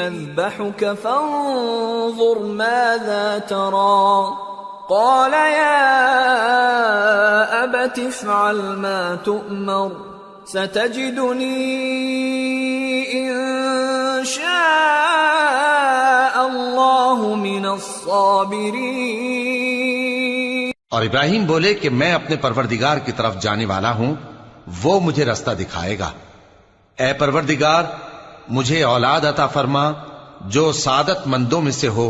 أذبحك فانظر ماذا ترى قال يا أبت افعل ما تؤمر ستجدني إن شاء الله من الصابرين۔ اور ابراہیم بولے کہ میں اپنے پروردگار کی طرف جانے والا ہوں، وہ مجھے رستہ دکھائے گا۔ اے پروردگار مجھے اولاد عطا فرما جو سعادت مندوں میں سے ہو۔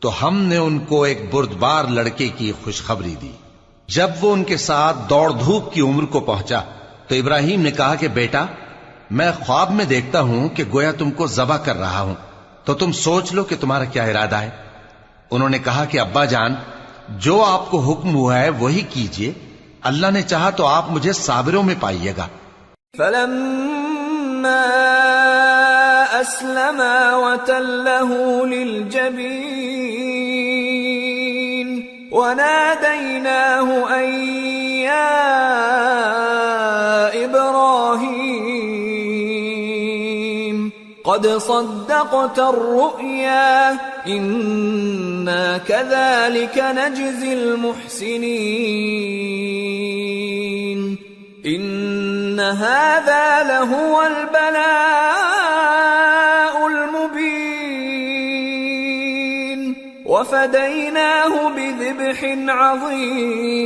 تو ہم نے ان کو ایک بردبار لڑکے کی خوشخبری دی۔ جب وہ ان کے ساتھ دوڑ دھوپ کی عمر کو پہنچا تو ابراہیم نے کہا کہ بیٹا میں خواب میں دیکھتا ہوں کہ گویا تم کو ذبح کر رہا ہوں، تو تم سوچ لو کہ تمہارا کیا ارادہ ہے۔ انہوں نے کہا کہ ابا جان جو آپ کو حکم ہوا ہے وہی کیجئے، اللہ نے چاہا تو آپ مجھے صابروں میں پائیے گا۔ فلما أسلما وتله للجبين وناديناه أن يا إبراهيم قد صدقت الرؤيا إنا كذلك نجزي المحسنين إن هذا لهو البلاء المبين وفديناه بذبح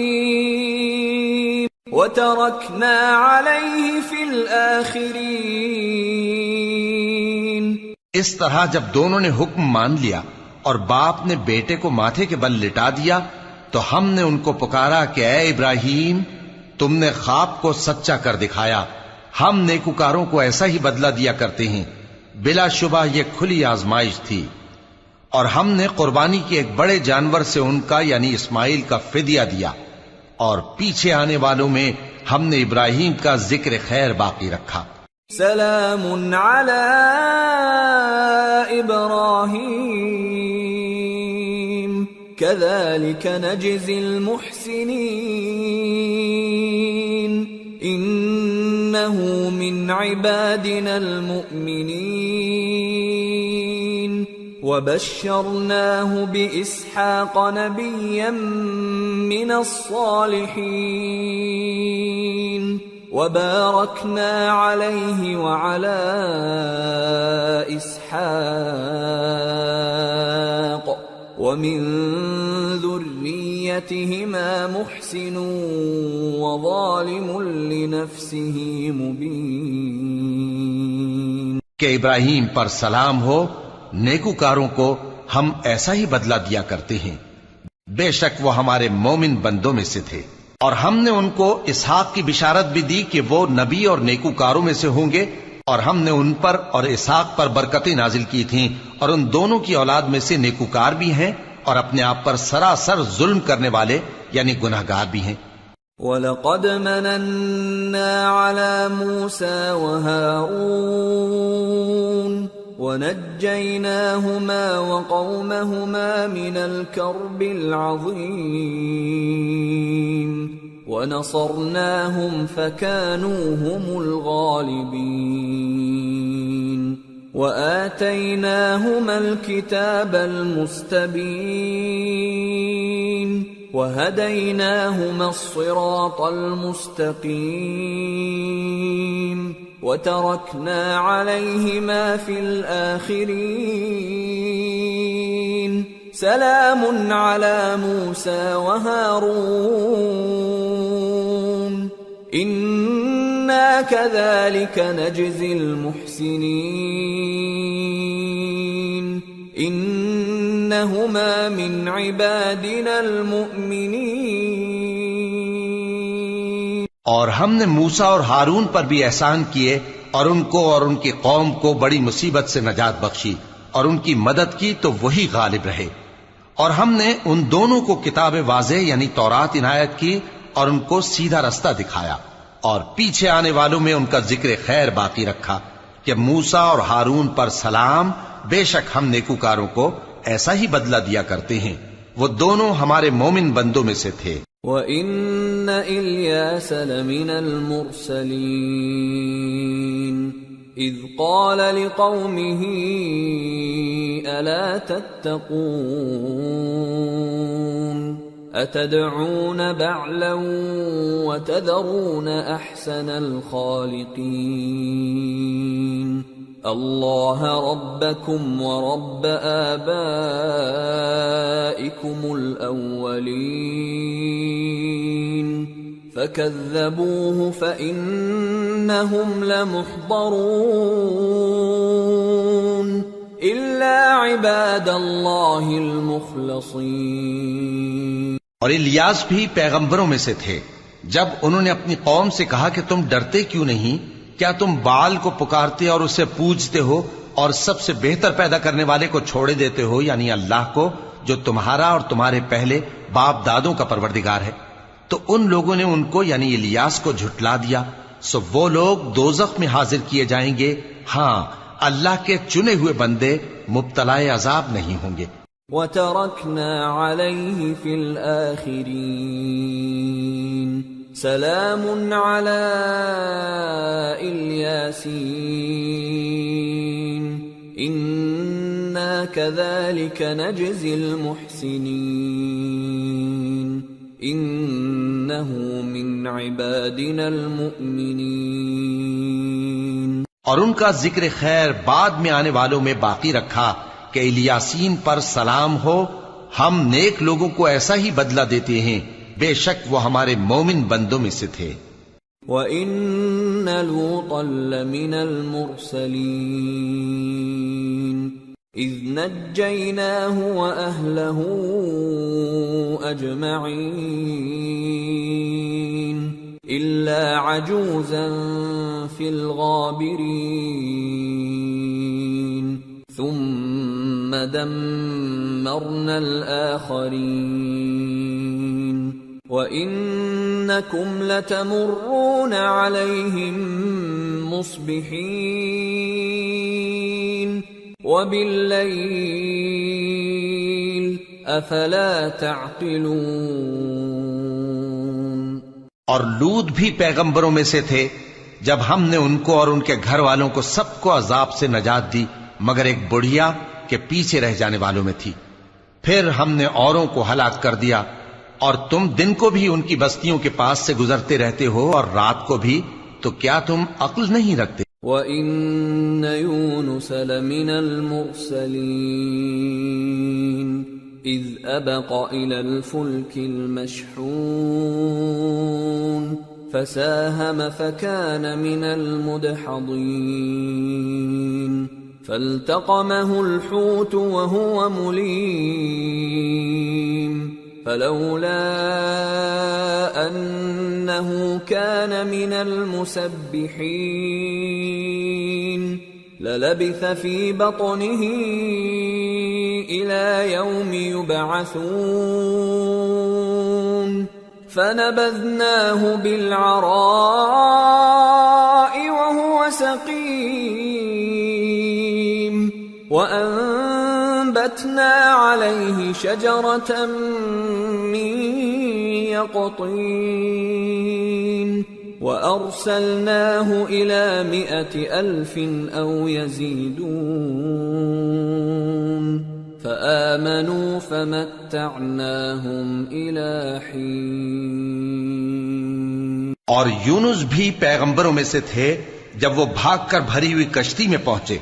عظيم وتركنا عليه في الآخرين۔ اس طرح جب دونوں نے حکم مان لیا اور باپ نے بیٹے کو ماتھے کے بل لٹا دیا تو ہم نے ان کو پکارا کہ اے ابراہیم تم نے خواب کو سچا کر دکھایا، ہم نیکوکاروں کو ایسا ہی بدلہ دیا کرتے ہیں، بلا شبہ یہ کھلی آزمائش تھی۔ اور ہم نے قربانی کے ایک بڑے جانور سے ان کا یعنی اسماعیل کا فدیہ دیا، اور پیچھے آنے والوں میں ہم نے ابراہیم کا ذکر خیر باقی رکھا۔ سلام علی ابراہیم كذلك نجزي المحسنين إنه من عبادنا المؤمنين وبشرناه بإسحاق نبيا من الصالحين وباركنا عليه وعلى إسحاق ومن ذريتهما محسن وظالم لنفسه مبين۔ کہ ابراہیم پر سلام ہو، نیکوکاروں کو ہم ایسا ہی بدلہ دیا کرتے ہیں، بے شک وہ ہمارے مومن بندوں میں سے تھے۔ اور ہم نے ان کو اسحاق کی بشارت بھی دی کہ وہ نبی اور نیکوکاروں میں سے ہوں گے، اور ہم نے ان پر اور اسحاق پر برکتیں نازل کی تھیں، اور ان دونوں کی اولاد میں سے نیکوکار بھی ہیں اور اپنے آپ پر سراسر ظلم کرنے والے یعنی گناہگار بھی ہیں۔ وَلَقَدْ مَنَنَّا عَلَى مُوسَى وَهَارُونَ ونجيناهما وقومهما من الكرب العظيم ونصرناهم فكانوا هم الغالبين وآتيناهما الكتاب المستبين وهديناهما الصراط المستقيم وتركنا عليهما في الآخرين سلام على موسى وهارون إنا كذلك نجزي المحسنين إنهما من عبادنا المؤمنين. اور ہم نے موسیٰ اور ہارون پر بھی احسان کیے اور ان کو اور ان کی قوم کو بڑی مصیبت سے نجات بخشی اور ان کی مدد کی تو وہی غالب رہے. اور ہم نے ان دونوں کو کتاب واضح یعنی تورات عنایت کی اور ان کو سیدھا رستہ دکھایا اور پیچھے آنے والوں میں ان کا ذکر خیر باقی رکھا کہ موسیٰ اور ہارون پر سلام، بے شک ہم نیکوکاروں کو ایسا ہی بدلہ دیا کرتے ہیں، وہ دونوں ہمارے مومن بندوں میں سے تھے. وَإِنَّ إِلْيَاسَ لَمِنَ الْمُرْسَلِينَ إِذْ قَالَ لِقَوْمِهِ أَلَا تَتَّقُونَ أَتَدْعُونَ بَعْلًا وَتَذَرُونَ أَحْسَنَ الْخَالِقِينَ اللہ ربکم ورب آبائکم الاولین فکذبوہ فإنہم لمحضرون الا عباد اللہ المخلصین. اور الیاس بھی پیغمبروں میں سے تھے. جب انہوں نے اپنی قوم سے کہا کہ تم ڈرتے کیوں نہیں، کیا تم بال کو پکارتے اور اسے پوجتے ہو اور سب سے بہتر پیدا کرنے والے کو چھوڑے دیتے ہو یعنی اللہ کو جو تمہارا اور تمہارے پہلے باپ دادوں کا پروردگار ہے؟ تو ان لوگوں نے ان کو یعنی الیاس کو جھٹلا دیا، سو وہ لوگ دوزخ میں حاضر کیے جائیں گے. ہاں، اللہ کے چنے ہوئے بندے مبتلا عذاب نہیں ہوں گے. وَتَرَكْنَا عَلَيْهِ فِي الْآخِرِينَ سلام على الياسين إنا كذلك نجزي المحسنين إنه من عبادنا المؤمنين. اور ان کا ذکر خیر بعد میں آنے والوں میں باقی رکھا کہ الیاسین پر سلام ہو، ہم نیک لوگوں کو ایسا ہی بدلہ دیتے ہیں، بے شک وہ ہمارے مومن بندوں میں سے تھے. وَإِنَّ لُوطًا لَّمِنَ الْمُرْسَلِينَ إِذْ نَجَّيْنَاهُ وَأَهْلَهُ أَجْمَعِينَ إِلَّا عَجُوزًا فِي الْغَابِرِينَ ثُمَّ دَمَّرْنَا الْآخَرِينَ وَإِنَّكُمْ لَتَمُرُّونَ عَلَيْهِمْ مُصْبِحِينَ وَبِاللَّيْلِ أَفَلَا تَعْقِلُونَ. اور لوط بھی پیغمبروں میں سے تھے. جب ہم نے ان کو اور ان کے گھر والوں کو سب کو عذاب سے نجات دی مگر ایک بڑھیا کہ پیچھے رہ جانے والوں میں تھی. پھر ہم نے اوروں کو ہلاک کر دیا، اور تم دن کو بھی ان کی بستیوں کے پاس سے گزرتے رہتے ہو اور رات کو بھی، تو کیا تم عقل نہیں رکھتے؟ وَإِنَّ يُونُسَ لَمِنَ الْمُرْسَلِينَ إِذْ أَبَقَ إِلَى الْفُلْكِ الْمَشْحُونِ فَسَاهَمَ فَكَانَ مِنَ الْمُدْحَضِينَ فَالْتَقَمَهُ الْحُوتُ وَهُوَ مُلِيمٌ فلولا أنه كان من المسبحين للبث في بطنه إلى يوم يبعثون فنبذناه بالعراء وهو سقيم وأنبتنا عليه شجرة من يقطين وأرسلناه إلى 100,000 أو يزيدون فآمنوا فمتعناهم إلى حين. اور یونس بھی پیغمبروں میں سے تھے. جب وہ بھاگ کر بھری ہوئی کشتی میں پہنچے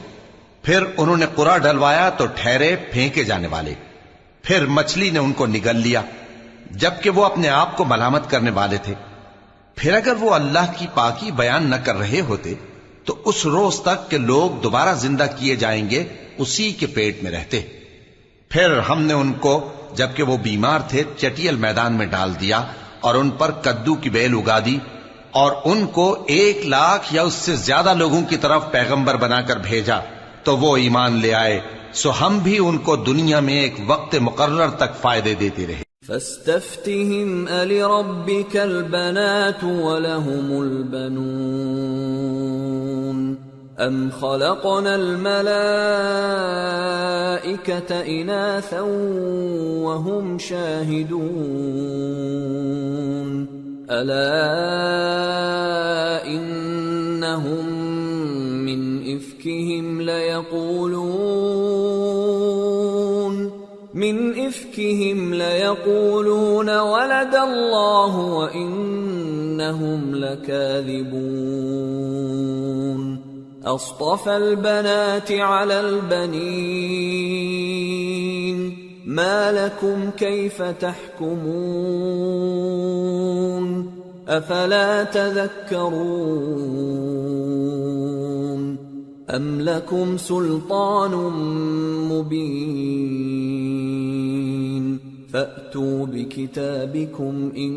پھر انہوں نے قرا ڈلوایا تو ٹھہرے پھینکے جانے والے. پھر مچھلی نے ان کو نگل لیا جبکہ وہ اپنے آپ کو ملامت کرنے والے تھے. پھر اگر وہ اللہ کی پاکی بیان نہ کر رہے ہوتے تو اس روز تک کہ لوگ دوبارہ زندہ کیے جائیں گے اسی کے پیٹ میں رہتے. پھر ہم نے ان کو جبکہ وہ بیمار تھے چٹیل میدان میں ڈال دیا اور ان پر کدو کی بیل اگا دی اور ان کو 100,000 یا اس سے زیادہ لوگوں کی طرف پیغمبر بنا کر بھیجا تو وہ ایمان لے آئے. سو ہم بھی ان کو دنیا میں ایک وقت مقرر تک فائدے دیتے رہے. فاستفتهم ألربك البنات ولهم البنون أم خلقنا الملائكة إناثا وهم شاهدون ألا إنهم من إفكهم ليقولون ولد الله وإنهم لكاذبون أصطفى البنات على البنين ما لكم كيف تحكمون أفلا تذكرون أم لكم سلطان مبين فأتوا بكتابكم إن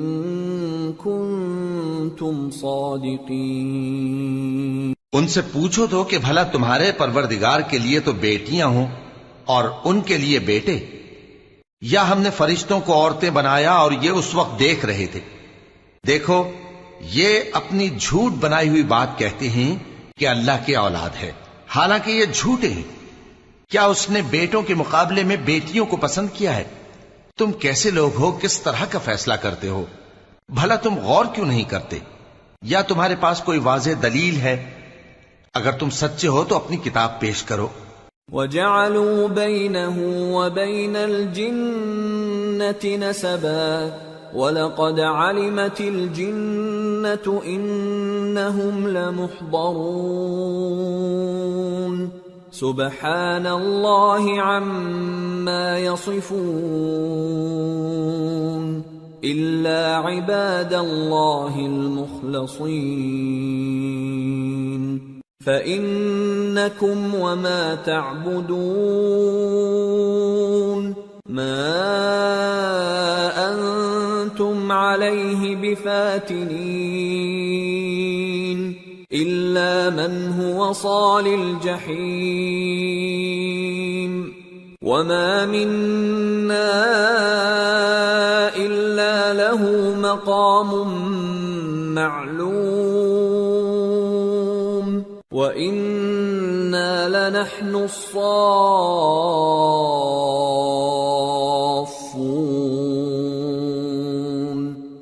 كنتم صادقين. ان سے پوچھو تو کہ بھلا تمہارے پروردگار کے لیے تو بیٹیاں ہوں اور ان کے لیے بیٹے، یا ہم نے فرشتوں کو عورتیں بنایا اور یہ اس وقت دیکھ رہے تھے؟ دیکھو یہ اپنی جھوٹ بنائی ہوئی بات کہتے ہیں کہ اللہ کی اولاد ہے، حالانکہ یہ جھوٹے ہیں. کیا اس نے بیٹوں کے مقابلے میں بیٹیوں کو پسند کیا ہے؟ تم کیسے لوگ ہو، کس طرح کا فیصلہ کرتے ہو؟ بھلا تم غور کیوں نہیں کرتے؟ یا تمہارے پاس کوئی واضح دلیل ہے؟ اگر تم سچے ہو تو اپنی کتاب پیش کرو. وَجَعَلُوا بَيْنَهُ وَبَيْنَ الْجِنَّةِ نَسَبًا وَلَقَدْ عَلِمَتِ الْجِنَّةُ إِنَّهُمْ لَمُحْضَرُونَ سُبْحَانَ اللَّهِ عَمَّا يَصِفُونَ إِلَّا عِبَادَ اللَّهِ الْمُخْلَصِينَ فَإِنَّكُمْ وَمَا تَعْبُدُونَ مَا أَنْتُمْ عَلَيْهِ بِفَاتِنِينَ إِلَّا مَنْ هُوَ صَالِ الْجَحِيمِ وَمَا مِنَّا إِلَّا لَهُ مَقَامٌ مَعْلُومٌ وَإِنَّا لَنَحْنُ الصَّافُّونَ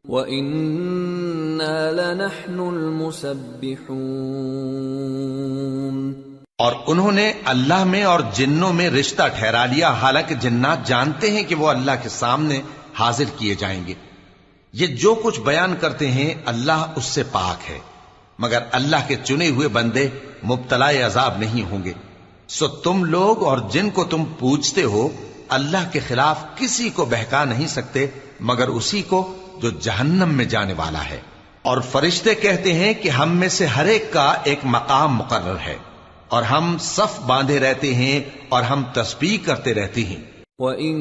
وَإِنَّا لَنَحْنُ الْمُسَبِّحُونَ. اور انہوں نے اللہ میں اور جنوں میں رشتہ ٹھہرا لیا، حالانکہ جنات جانتے ہیں کہ وہ اللہ کے سامنے حاضر کیے جائیں گے. یہ جو کچھ بیان کرتے ہیں اللہ اس سے پاک ہے، مگر اللہ کے چنے ہوئے بندے مبتلا عذاب نہیں ہوں گے. سو تم لوگ اور جن کو تم پوجتے ہو اللہ کے خلاف کسی کو بہکا نہیں سکتے مگر اسی کو جو جہنم میں جانے والا ہے. اور فرشتے کہتے ہیں کہ ہم میں سے ہر ایک کا ایک مقام مقرر ہے اور ہم صف باندھے رہتے ہیں اور ہم تسبیح کرتے رہتے ہیں. وَإِن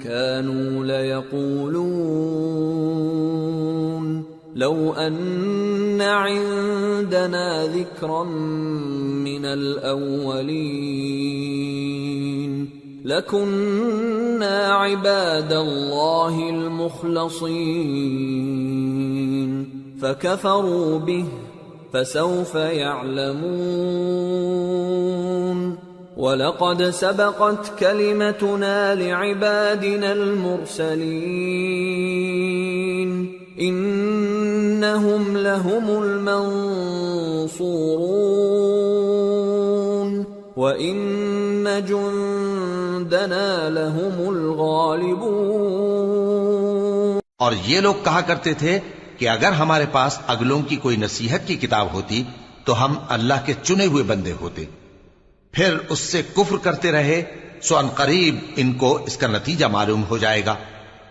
كَانُوا لَيَقُولُونَ لَوْ أَنَّ عِندَنَا ذِكْرًا مِّنَ الْأَوَّلِينَ لَكُنَّا عِبَادَ اللَّهِ الْمُخْلَصِينَ فَكَفَرُوا بِهِ فَسَوْفَ يَعْلَمُونَ وَلَقَدْ سَبَقَتْ كَلِمَتُنَا لِعِبَادِنَا الْمُرْسَلِينَ إِنَّهُمْ لَهُمُ الْمَنصُورُونَ وَإِنَّ جُندَنَا لَهُمُ الْغَالِبُونَ۔ اور یہ لوگ کہا کرتے تھے کہ اگر ہمارے پاس اگلوں کی کوئی نصیحت کی کتاب ہوتی تو ہم اللہ کے چنے ہوئے بندے ہوتے، پھر اس سے کفر کرتے رہے، سو ان قریب ان کو اس کا نتیجہ معلوم ہو جائے گا۔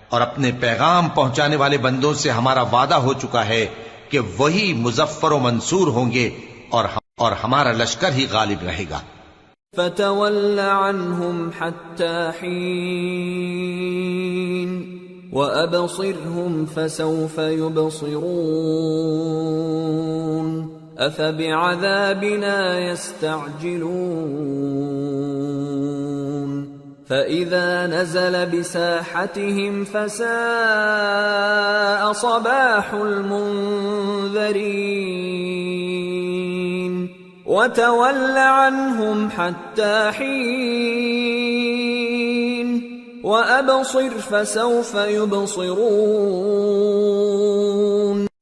اور اپنے پیغام پہنچانے والے بندوں سے ہمارا وعدہ ہو چکا ہے کہ وہی مظفر و منصور ہوں گے اور ہمارا لشکر ہی غالب رہے گا۔ فَتَوَلَّ عَنْهُمْ حَتَّى حِينٍ وَأَبْصِرْهُمْ فَسَوْفَ يُبْصِرُونَ أَفَبِعَذَابِنَا يَسْتَعْجِلُونَ فَإِذَا نَزَلَ بِسَاحَتِهِمْ فَسَاءَ صَبَاحُ الْمُنذَرِينَ وَتَوَلَّ عَنْهُمْ حَتَّى حِينٍ وَأَبْصِرْ فَسَوْفَ يُبْصِرُونَ۔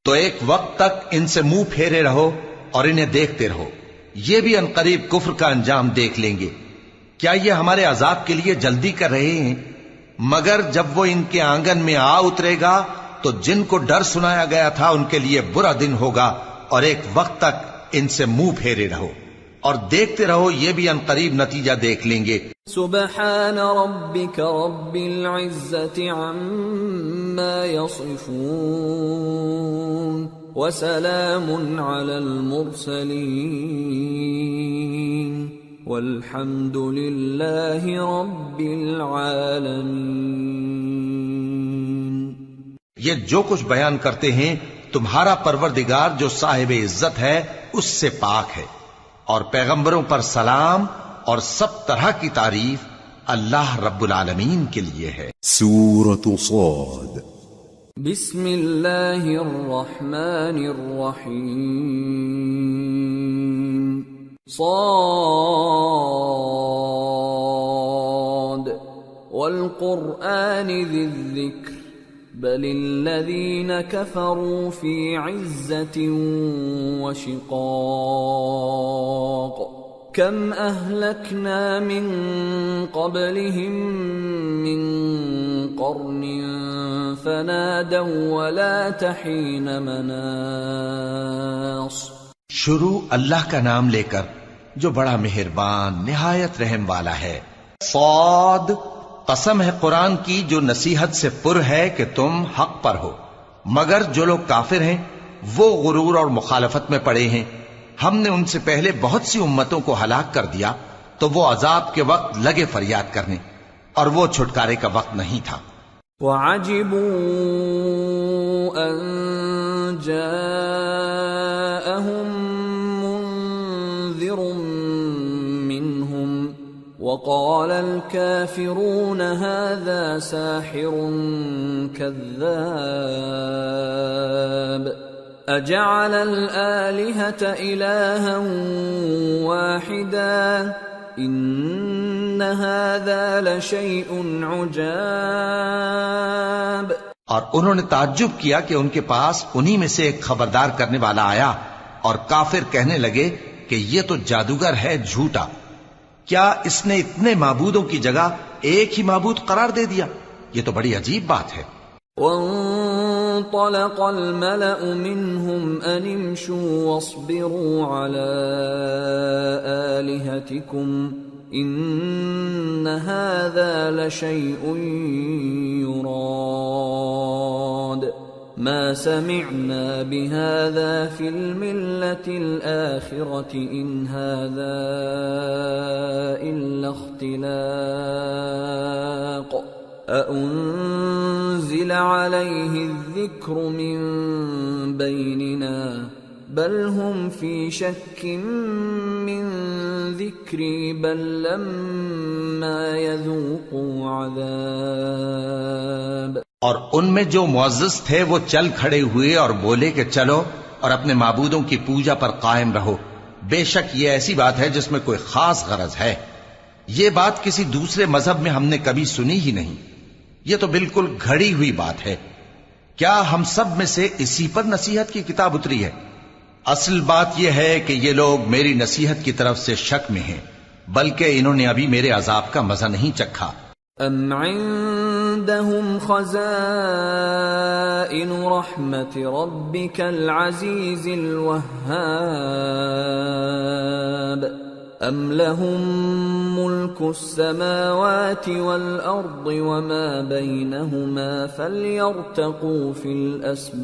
تو ایک وقت تک ان سے منہ پھیرے رہو اور انہیں دیکھتے رہو، یہ بھی عنقریب کفر کا انجام دیکھ لیں گے۔ کیا یہ ہمارے عذاب کے لیے جلدی کر رہے ہیں؟ مگر جب وہ ان کے آنگن میں آ اترے گا تو جن کو ڈر سنایا گیا تھا ان کے لیے برا دن ہوگا، اور ایک وقت تک ان سے منہ پھیرے رہو اور دیکھتے رہو، یہ بھی عنقریب نتیجہ دیکھ لیں گے۔ سبحان ربك رب العزة عما يصفون وسلام على المرسلين والحمد لله رب العالمين۔ یہ جو کچھ بیان کرتے ہیں تمہارا پروردگار جو صاحب عزت ہے اس سے پاک ہے، اور پیغمبروں پر سلام اور سب طرح کی تعریف اللہ رب العالمین کے لیے ہے۔ سورة صاد۔ بسم اللہ الرحمن الرحیم۔ صاد والقرآن ذی الذکر بل الذین کفروا فی عزة وشقاق کم اہلکنا من قبلہم من قرن فنادوا ولا تحین مناص۔ شروع اللہ کا نام لے کر جو بڑا مہربان نہایت رحم والا ہے۔ صاد، قسم ہے قرآن کی جو نصیحت سے پر ہے کہ تم حق پر ہو، مگر جو لوگ کافر ہیں وہ غرور اور مخالفت میں پڑے ہیں۔ ہم نے ان سے پہلے بہت سی امتوں کو ہلاک کر دیا تو وہ عذاب کے وقت لگے فریاد کرنے، اور وہ چھٹکارے کا وقت نہیں تھا۔ وَعَجِبُوا أَن جَاءَهُم مُّنذِرٌ مِّنْهُمْ وَقَالَ الْكَافِرُونَ هَذَا سَاحِرٌ كَذَّابٌ أَجَعَلَ الْآلِهَةَ إِلَٰهًا وَاحِدًا إِنَّ هَذَا لَشَيْءٌ عُجَابٌ۔ اور انہوں نے تعجب کیا کہ ان کے پاس انہی میں سے ایک خبردار کرنے والا آیا، اور کافر کہنے لگے کہ یہ تو جادوگر ہے جھوٹا، کیا اس نے اتنے معبودوں کی جگہ ایک ہی معبود قرار دے دیا؟ یہ تو بڑی عجیب بات ہے۔ وانطلق الملأ منهم أن امشوا واصبروا على آلهتكم إن هذا لشيء يراد ما سمعنا بهذا في الملة الآخرة إن هذا إلا اختلاق أأنزل عليه الذكر من بيننا بل هم في شك من ذكري بل لما يذوقوا عذاب۔ اور ان میں جو معزز تھے وہ چل کھڑے ہوئے اور بولے کہ چلو اور اپنے معبودوں کی پوجا پر قائم رہو، بے شک یہ ایسی بات ہے جس میں کوئی خاص غرض ہے۔ یہ بات کسی دوسرے مذہب میں ہم نے کبھی سنی ہی نہیں. یہ تو بالکل گھڑی ہوئی بات ہے. کیا ہم سب میں سے اسی پر نصیحت کی کتاب اتری ہے؟ اصل بات یہ ہے کہ یہ لوگ میری نصیحت کی طرف سے شک میں ہیں، بلکہ انہوں نے ابھی میرے عذاب کا مزہ نہیں چکھا. ام عندهم خزائن رحمت ربك العزیز الوهاب ام لهم ملك السماوات والارض وما بينهما فليرتقوا في الاسباب.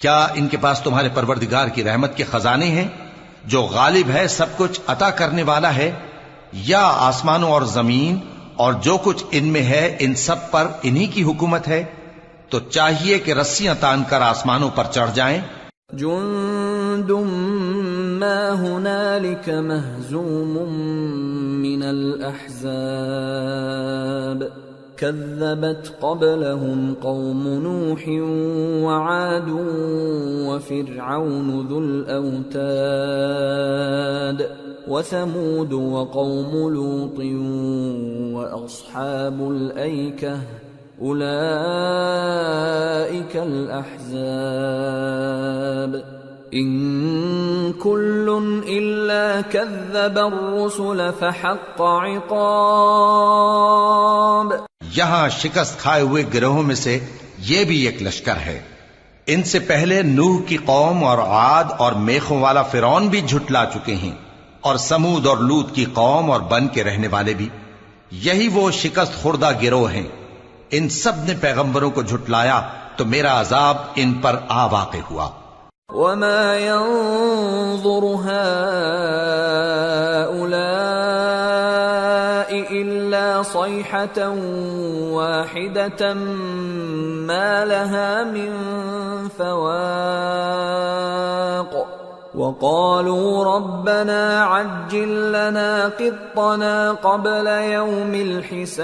کیا ان کے پاس تمہارے پروردگار کی رحمت کے خزانے ہیں جو غالب ہے، سب کچھ عطا کرنے والا ہے، یا آسمانوں اور زمین اور جو کچھ ان میں ہے ان سب پر انہی کی حکومت ہے؟ تو چاہیے کہ رسیاں تان کر آسمانوں پر چڑھ جائیں. جند ما هنالك مهزوم من الأحزاب كذبت قبلهم قوم نوح وعاد وفرعون ذو الأوتاد وثمود وقوم لوط وأصحاب الأيكة أولئك الأحزاب إن كل إلا كذب الرسل فحق عقاب. یہاں شکست کھائے ہوئے گروہوں میں سے یہ بھی ایک لشکر ہے. ان سے پہلے نوح کی قوم اور عاد اور میخوں والا فرعون بھی جھٹلا چکے ہیں، اور سمود اور لوط کی قوم اور بن کے رہنے والے بھی. یہی وہ شکست خوردہ گروہ ہیں. ان سب نے پیغمبروں کو جھٹلایا تو میرا عذاب ان پر آ واقع ہوا. وما ينظر هؤلاء إلا صيحة واحدة ما لها من فواق وقالوا ربنا عجل لنا قطنا قبل يوم الحساب.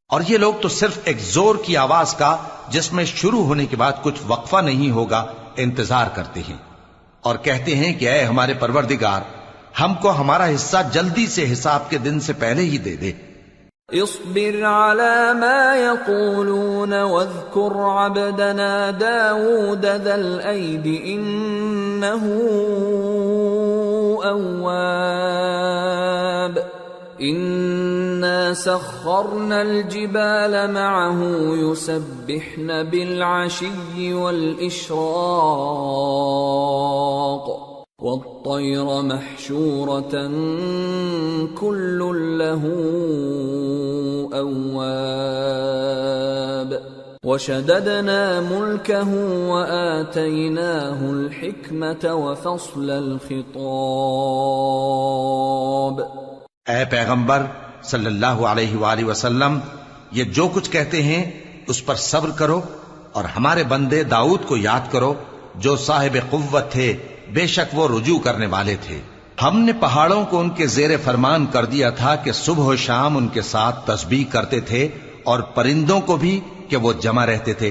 اور یہ لوگ تو صرف ایک زور کی آواز کا جس میں شروع ہونے کے بعد کچھ وقفہ نہیں ہوگا انتظار کرتے ہیں، اور کہتے ہیں کہ اے ہمارے پروردگار، ہم کو ہمارا حصہ جلدی سے حساب کے دن سے پہلے ہی دے دے. اصبر على ما يقولون واذكر عبدنا داود ذا الأيد إنه أواب. إنا سخرنا الجبال معه يسبحن بالعشي والإشراق والطير محشورة كل له أواب. وشددنا ملكه وآتيناه الحكمة وفصل الخطاب. اے پیغمبر صلی اللہ علیہ وآلہ وسلم، یہ جو کچھ کہتے ہیں اس پر صبر کرو، اور ہمارے بندے داؤد کو یاد کرو جو صاحب قوت تھے، بے شک وہ رجوع کرنے والے تھے. ہم نے پہاڑوں کو ان کے زیر فرمان کر دیا تھا کہ صبح و شام ان کے ساتھ تسبیح کرتے تھے، اور پرندوں کو بھی کہ وہ جمع رہتے تھے،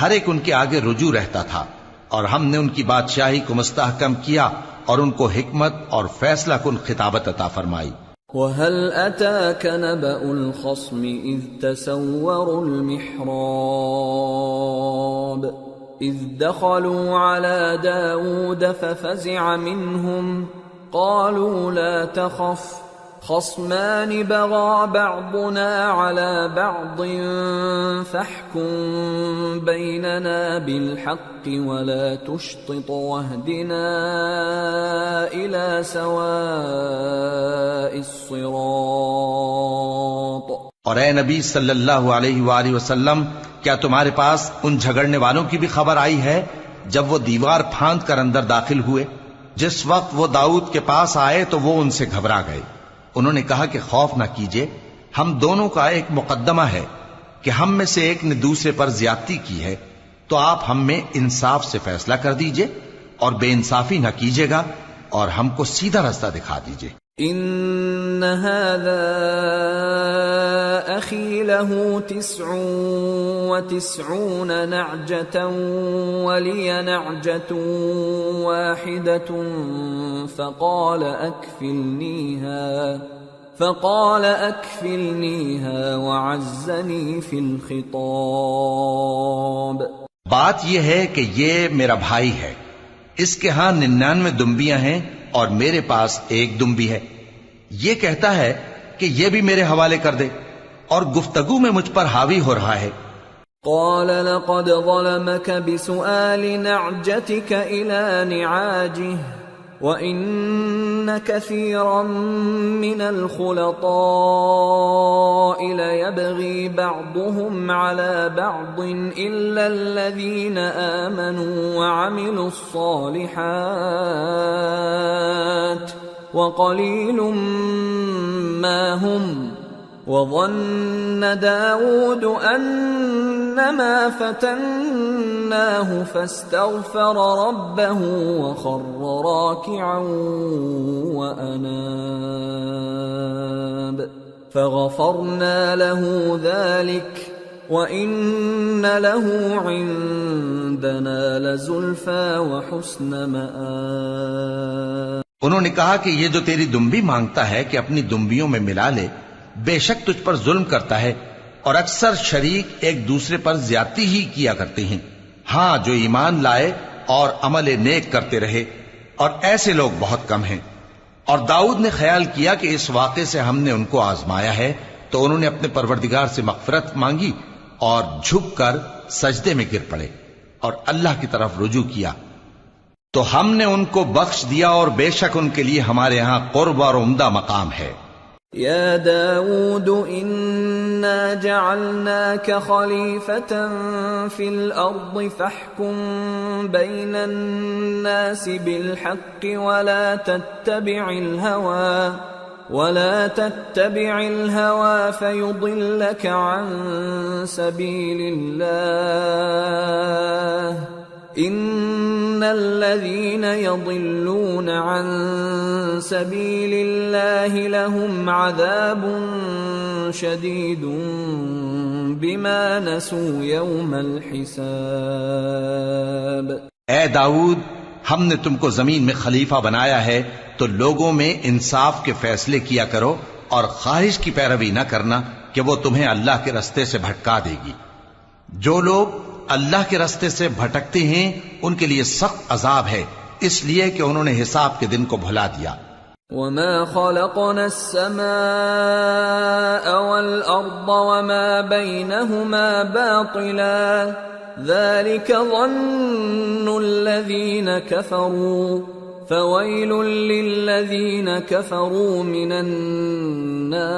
ہر ایک ان کے آگے رجوع رہتا تھا. اور ہم نے ان کی بادشاہی کو مستحکم کیا اور ان کو حکمت اور فیصلہ کن خطابت عطا فرمائی. وَهَلْ أَتَاكَ نَبَأُ الْخَصْمِ إِذْ تَسَوَّرُوا الْمِحْرَابَ إِذْ دَخَلُوا عَلَى دَاوُودَ فَفَزِعَ مِنْهُمْ قَالُوا لَا تَخَفْ خَصْمَانِ بَغَى بَعْضُنَا عَلَى بَعْضٍ فَاحْكُم بَيْنَنَا بِالْحَقِّ وَلَا تُشْطِطْ وَاهْدِنَا إِلَى سَوَاءِ الصِّرَاطِ. اور اے نبی صلی اللہ علیہ وآلہ وسلم، کیا تمہارے پاس ان جھگڑنے والوں کی بھی خبر آئی ہے جب وہ دیوار پھاند کر اندر داخل ہوئے؟ جس وقت وہ داؤد کے پاس آئے تو وہ ان سے گھبرا گئے. انہوں نے کہا کہ خوف نہ کیجیے، ہم دونوں کا ایک مقدمہ ہے کہ ہم میں سے ایک نے دوسرے پر زیادتی کی ہے، تو آپ ہم میں انصاف سے فیصلہ کر دیجئے اور بے انصافی نہ کیجیے گا، اور ہم کو سیدھا راستہ دکھا دیجئے. إن هذا أخي له 99 نعجة ولي نعجة واحدة فقال أكفلنيها وعزني في الخطاب. بات یہ ہے کہ یہ میرا بھائی ہے، اس کے ہاں 99 دمبیاں ہیں اور میرے پاس ایک دمبی ہے. یہ کہتا ہے کہ یہ بھی میرے حوالے کر دے، اور گفتگو میں مجھ پر حاوی ہو رہا ہے. قال لقد ظلمك بسؤال نعجتك إلى نعاجه وَإِنَّ كَثِيرًا مِّنَ الْخُلَطَاءِ لَيَبْغِي بَعْضُهُمْ عَلَى بَعْضٍ إِلَّا الَّذِينَ آمَنُوا وَعَمِلُوا الصَّالِحَاتِ وَقَلِيلٌ مَّا هُمْ. وَظَنَّ دَاوُودُ أَنَّمَا فَتَنَّاهُ فَاسْتَغْفَرَ رَبَّهُ وَخَرَّ رَاكِعًا وَأَنَابَ فَغَفَرْنَا لَهُ ذَلِكَ وَإِنَّ لَهُ عِندَنَا لَزُلْفَىٰ وَحُسْنَ مَآبٍ. انہوں نے کہا کہ یہ جو تیری دمبی مانگتا ہے کہ اپنی دمبیوں میں ملا لے، بے شک تجھ پر ظلم کرتا ہے، اور اکثر شریک ایک دوسرے پر زیادتی ہی کیا کرتے ہیں. ہاں، جو ایمان لائے اور عمل نیک کرتے رہے، اور ایسے لوگ بہت کم ہیں. اور داؤد نے خیال کیا کہ اس واقعے سے ہم نے ان کو آزمایا ہے، تو انہوں نے اپنے پروردگار سے مغفرت مانگی اور جھک کر سجدے میں گر پڑے اور اللہ کی طرف رجوع کیا، تو ہم نے ان کو بخش دیا، اور بے شک ان کے لیے ہمارے ہاں قرب اور عمدہ مقام ہے. يا داود إنا جعلناك خليفة في الأرض فاحكم بين الناس بالحق ولا تتبع الهوى فيضلك عن سبيل الله إن الذين يضلون عن سبيل الله لهم عذاب شديد بما نسوا يوم الحساب. اے داؤد، ہم نے تم کو زمین میں خلیفہ بنایا ہے، تو لوگوں میں انصاف کے فیصلے کیا کرو، اور خواہش کی پیروی نہ کرنا کہ وہ تمہیں اللہ کے رستے سے بھٹکا دے گی. جو لوگ اللہ کے رستے سے بھٹکتے ہیں ان کے لیے سخت عذاب ہے، اس لیے کہ انہوں نے حساب کے دن کو بھلا دیا. وَمَا خَلَقْنَا السَّمَاءَ وَالْأَرْضَ وَمَا بَيْنَهُمَا بَاطِلًا ذَلِكَ ظَنُّ الَّذِينَ كَفَرُوا فَوَيْلٌ لِّلَّذِينَ كَفَرُوا مِنَ النَّارِ.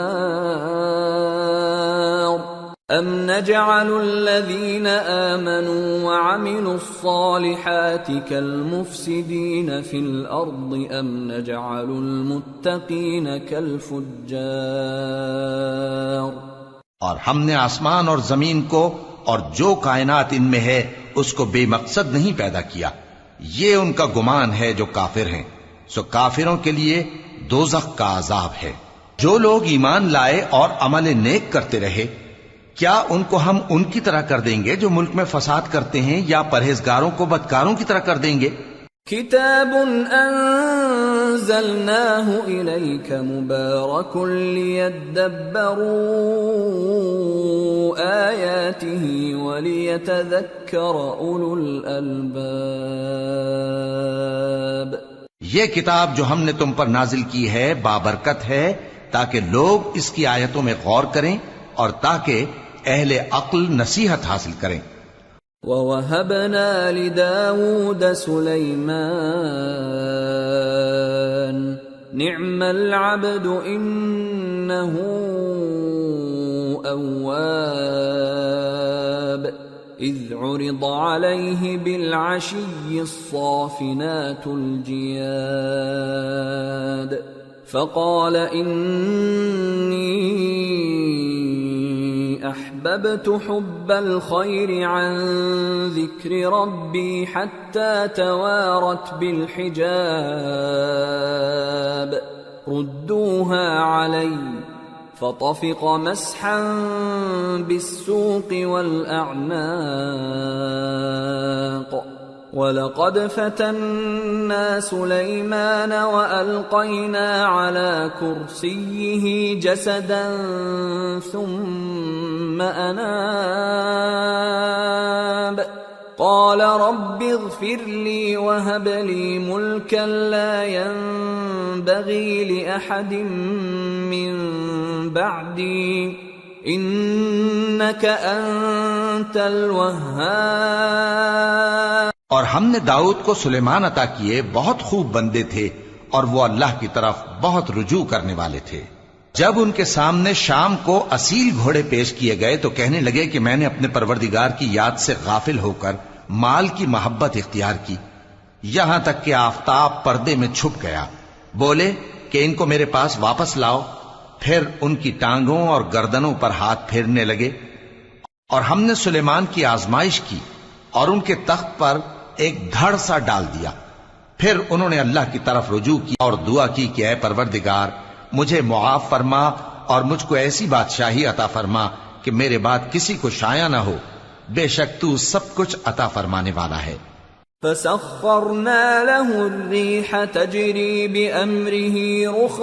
أَمْ نَجْعَلُ الَّذِينَ آمَنُوا وَعَمِلُوا الصَّالِحَاتِ كَالْمُفْسِدِينَ فِي الْأَرْضِ أَمْ نَجْعَلُ الْمُتَّقِينَ كَالْفُجَّارِ. اور ہم نے آسمان اور زمین کو اور جو کائنات ان میں ہے اس کو بے مقصد نہیں پیدا کیا. یہ ان کا گمان ہے جو کافر ہیں، سو کافروں کے لیے دوزخ کا عذاب ہے. جو لوگ ایمان لائے اور عمل نیک کرتے رہے، کیا ان کو ہم ان کی طرح کر دیں گے جو ملک میں فساد کرتے ہیں، یا پرہیزگاروں کو بدکاروں کی طرح کر دیں گے؟ کتاب انزلناه الیک مبارک لیدبروا آیاته ولیتذکر اولو الالباب. یہ کتاب جو ہم نے تم پر نازل کی ہے بابرکت ہے، تاکہ لوگ اس کی آیتوں میں غور کریں اور تاکہ اہل عقل نصیحت حاصل کریں. وَوَهَبْنَا لِدَاوُودَ سُلَيْمَانَ نِعْمَ الْعَبْدُ إِنَّهُ أَوَّابٌ إِذْ عُرِضَ عَلَيْهِ بِالْعَشِيِّ الصَّافِنَاتُ الْجِيَادُ فَقَالَ إِنِّي أحببت حب الخير عن ذكر ربي حتى توارت بالحجاب ردوها علي فطفق مسحا بالسوق والأعناق وَلَقَدْ فَتَنَّا سُلَيْمَانَ وَأَلْقَيْنَا عَلَى كُرْسِيِّهِ جَسَدًا ثُمَّ أَنَابَ قَالَ رَبِّ اغْفِرْ لِي وَهَبْ لِي مُلْكًا لَّا يَنبَغِي لِأَحَدٍ مِّن بَعْدِي إِنَّكَ أَنتَ الْوَهَّابُ۔ اور ہم نے داؤد کو سلیمان عطا کیے، بہت خوب بندے تھے اور وہ اللہ کی طرف بہت رجوع کرنے والے تھے۔ جب ان کے سامنے شام کو اصیل گھوڑے پیش کیے گئے تو کہنے لگے کہ میں نے اپنے پروردگار کی یاد سے غافل ہو کر مال کی محبت اختیار کی، یہاں تک کہ آفتاب پردے میں چھپ گیا۔ بولے کہ ان کو میرے پاس واپس لاؤ، پھر ان کی ٹانگوں اور گردنوں پر ہاتھ پھیرنے لگے۔ اور ہم نے سلیمان کی آزمائش کی اور ان کے تخت پر ایک دھڑ سا ڈال دیا۔ پھر انہوں نے اللہ کی طرف رجوع کی اور دعا کی کہ اے پروردگار مجھے معاف فرما اور مجھ کو ایسی بادشاہی عطا فرما کہ میرے بعد کسی کو شایع نہ ہو، بے شک تو سب کچھ عطا فرمانے والا ہے۔ فَسَخَّرْنَا لَهُ الرِّيحَ تَجْرِي بِأَمْرِهِ رُخَاءً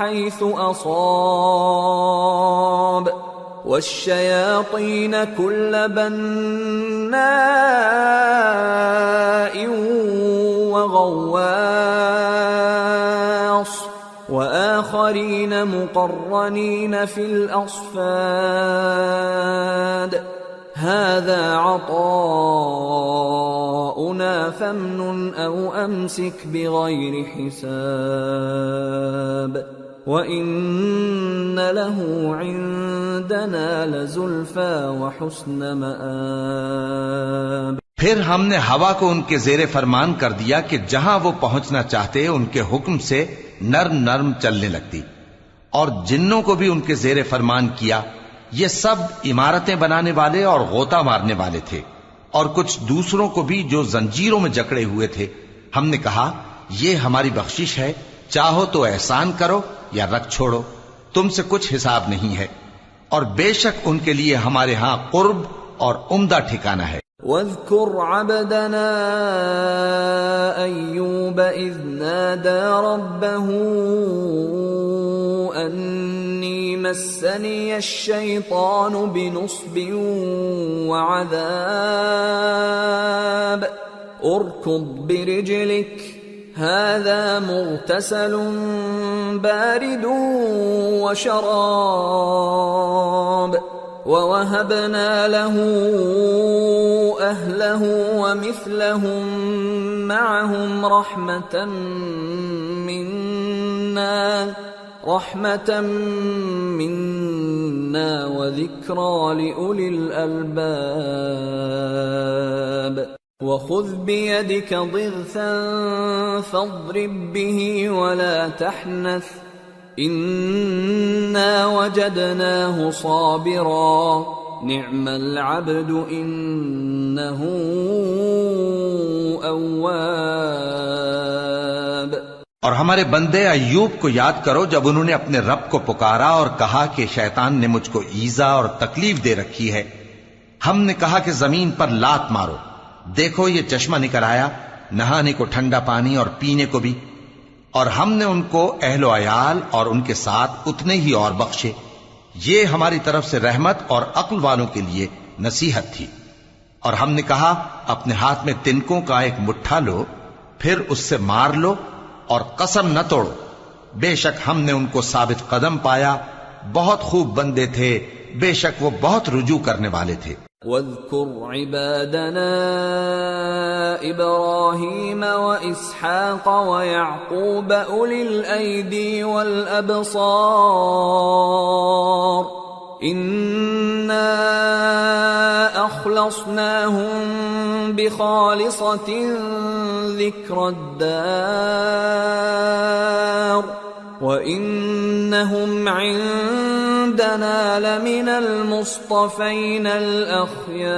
حَيْثُ أَصَابَ وَالشَّيَاطِينَ كُلَّ بَنَّاءٍ وَغَوَّاصٍ وَآخَرِينَ مُقَرَّنِينَ فِي الْأَصْفَادِ هَذَا عَطَاؤُنَا فَامْنُنْ أَوْ أَمْسِكْ بِغَيْرِ حِسَابٍ وَإِنَّ لَهُ عِندَنَا لَزُلْفَىٰ وَحُسْنَ مَآبٍ۔ پھر ہم نے ہوا کو ان کے زیر فرمان کر دیا کہ جہاں وہ پہنچنا چاہتے ان کے حکم سے نرم نرم چلنے لگتی، اور جنوں کو بھی ان کے زیر فرمان کیا۔ یہ سب عمارتیں بنانے والے اور غوطہ مارنے والے تھے، اور کچھ دوسروں کو بھی جو زنجیروں میں جکڑے ہوئے تھے۔ ہم نے کہا یہ ہماری بخشش ہے، چاہو تو احسان کرو یا رکھ چھوڑو، تم سے کچھ حساب نہیں ہے، اور بے شک ان کے لیے ہمارے ہاں قرب اور عمدہ ٹھکانہ ہے۔ وَاذْكُرْ عَبْدَنَا أَيُّوبَ إِذْ نَادَى رَبَّهُ أَنِّي مَسَّنِيَ الشَّيْطَانُ بِنُصْبٍ وَعَذَابٍ ارْكُضْ بِرِجْلِكَ هَذَا مُغْتَسَلٌ بَارِدٌ وَشَرَابٌ وَوَهَبْنَا لَهُ أَهْلَهُ وَمِثْلَهُم مَّعَهُمْ رَحْمَةً مِّنَّا وَذِكْرَىٰ لِأُولِي الْأَلْبَابِ وَخُذْ بِيَدِكَ ضِغْثًا فَاضْرِب بِّهِ وَلَا تَحْنَثْ إِنَّا وَجَدْنَاهُ صَابِرًا نِعْمَ الْعَبْدُ إِنَّهُ أَوَّابٌ۔ اور ہمارے بندے ایوب کو یاد کرو جب انہوں نے اپنے رب کو پکارا اور کہا کہ شیطان نے مجھ کو ایذا اور تکلیف دے رکھی ہے۔ ہم نے کہا کہ زمین پر لات مارو، دیکھو یہ چشمہ نکل آیا، نہانے کو ٹھنڈا پانی اور پینے کو بھی، اور ہم نے ان کو اہل و عیال اور ان کے ساتھ اتنے ہی اور بخشے۔ یہ ہماری طرف سے رحمت اور عقل والوں کے لیے نصیحت تھی۔ اور ہم نے کہا اپنے ہاتھ میں تنکوں کا ایک مٹھا لو، پھر اس سے مار لو اور قسم نہ توڑو، بے شک ہم نے ان کو ثابت قدم پایا، بہت خوب بندے تھے، بے شک وہ بہت رجوع کرنے والے تھے۔ وَاذْكُرْ عِبَادَنَا إِبْرَاهِيمَ وَإِسْحَاقَ وَيَعْقُوبَ أُولِي الْأَيْدِي وَالْأَبْصَارِ إِنَّا أَخْلَصْنَاهُمْ بِخَالِصَةٍ ذِكْرَى الدَّارِ وَإِنَّهُمْ عِندَنَا لَمِنَ الْمُصْطَفَيْنَ الْأَخْيَارِ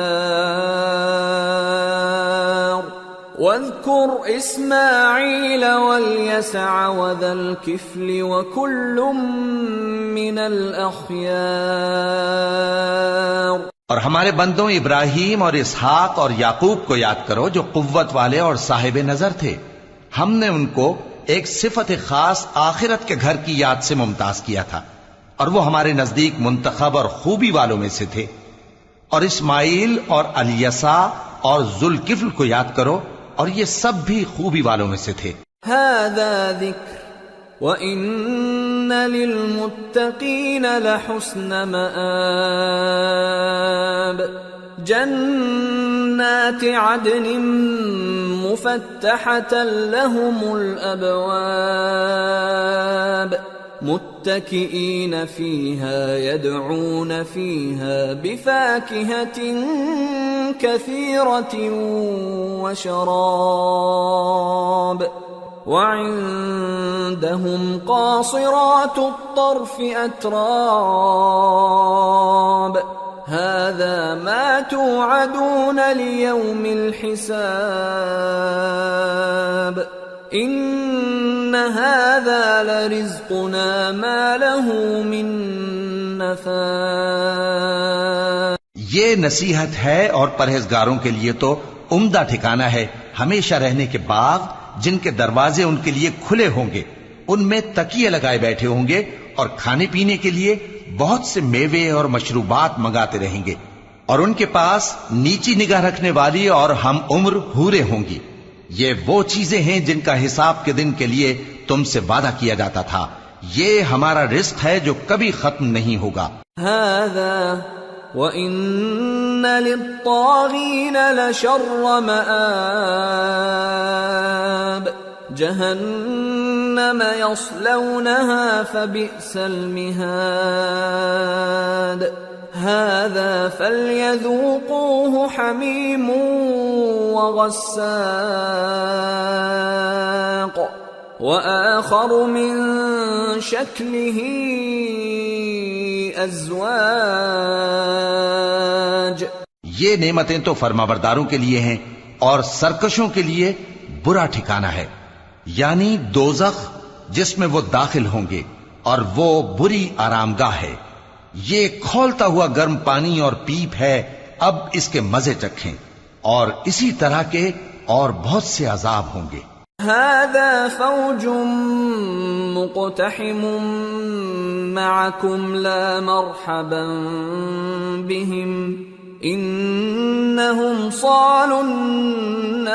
واذكر إسماعيل واليسع وذا الكفل وكل من الأخيار۔ اور ہمارے بندوں ابراہیم اور اسحاق اور یعقوب کو یاد کرو جو قوت والے اور صاحب نظر تھے۔ ہم نے ان کو ایک صفت خاص آخرت کے گھر کی یاد سے ممتاز کیا تھا، اور وہ ہمارے نزدیک منتخب اور خوبی والوں میں سے تھے۔ اور اسماعیل اور الیسع اور ذوالکفل کو یاد کرو، اور یہ سب بھی خوبی والوں میں سے تھے۔ هذا ذکر وَإِنَّ لِلْمُتَّقِينَ لَحُسْنَ مَآبٍ، جنات عدن مفتحة لهم الأبواب متكئين فيها يدعون فيها بفاكهة كثيرة وشراب، وعندهم قاصرات الطرف أتراب، هذا ما توعدون ليوم الحساب، إن هذا لرزقنا ما له من نفاد۔ یہ نصیحت ہے اور پرہیزگاروں کے لیے تو عمدہ ٹھکانہ ہے ہمیشہ رہنے کے باغ جن کے دروازے ان کے لیے کھلے ہوں گے، ان میں تکیے لگائے بیٹھے ہوں گے، اور کھانے پینے کے لیے بہت سے میوے اور مشروبات منگاتے رہیں گے، اور ان کے پاس نیچی نگاہ رکھنے والی اور ہم عمر حوریں ہوں گی۔ یہ وہ چیزیں ہیں جن کا حساب کے دن کے لیے تم سے وعدہ کیا جاتا تھا، یہ ہمارا رزق ہے جو کبھی ختم نہیں ہوگا۔ هذا وَإِنَّ لِلطَّاغِينَ لَشَرَّ مَآبٍ، جهنم يصلونها فبئس المهاد، هذا فليذوقوه حميم وغساق، وآخر من شكله أزواج۔ یہ نعمتیں تو فرمانبرداروں کے لیے ہیں، اور سرکشوں کے لیے برا ٹھکانہ ہے، یعنی دوزخ جس میں وہ داخل ہوں گے، اور وہ بری آرام گاہ ہے۔ یہ کھولتا ہوا گرم پانی اور پیپ ہے، اب اس کے مزے چکھیں، اور اسی طرح کے اور بہت سے عذاب ہوں گے۔ هذا فوج مقتحم معكم لا مرحبا بهم انهم صالوا النار،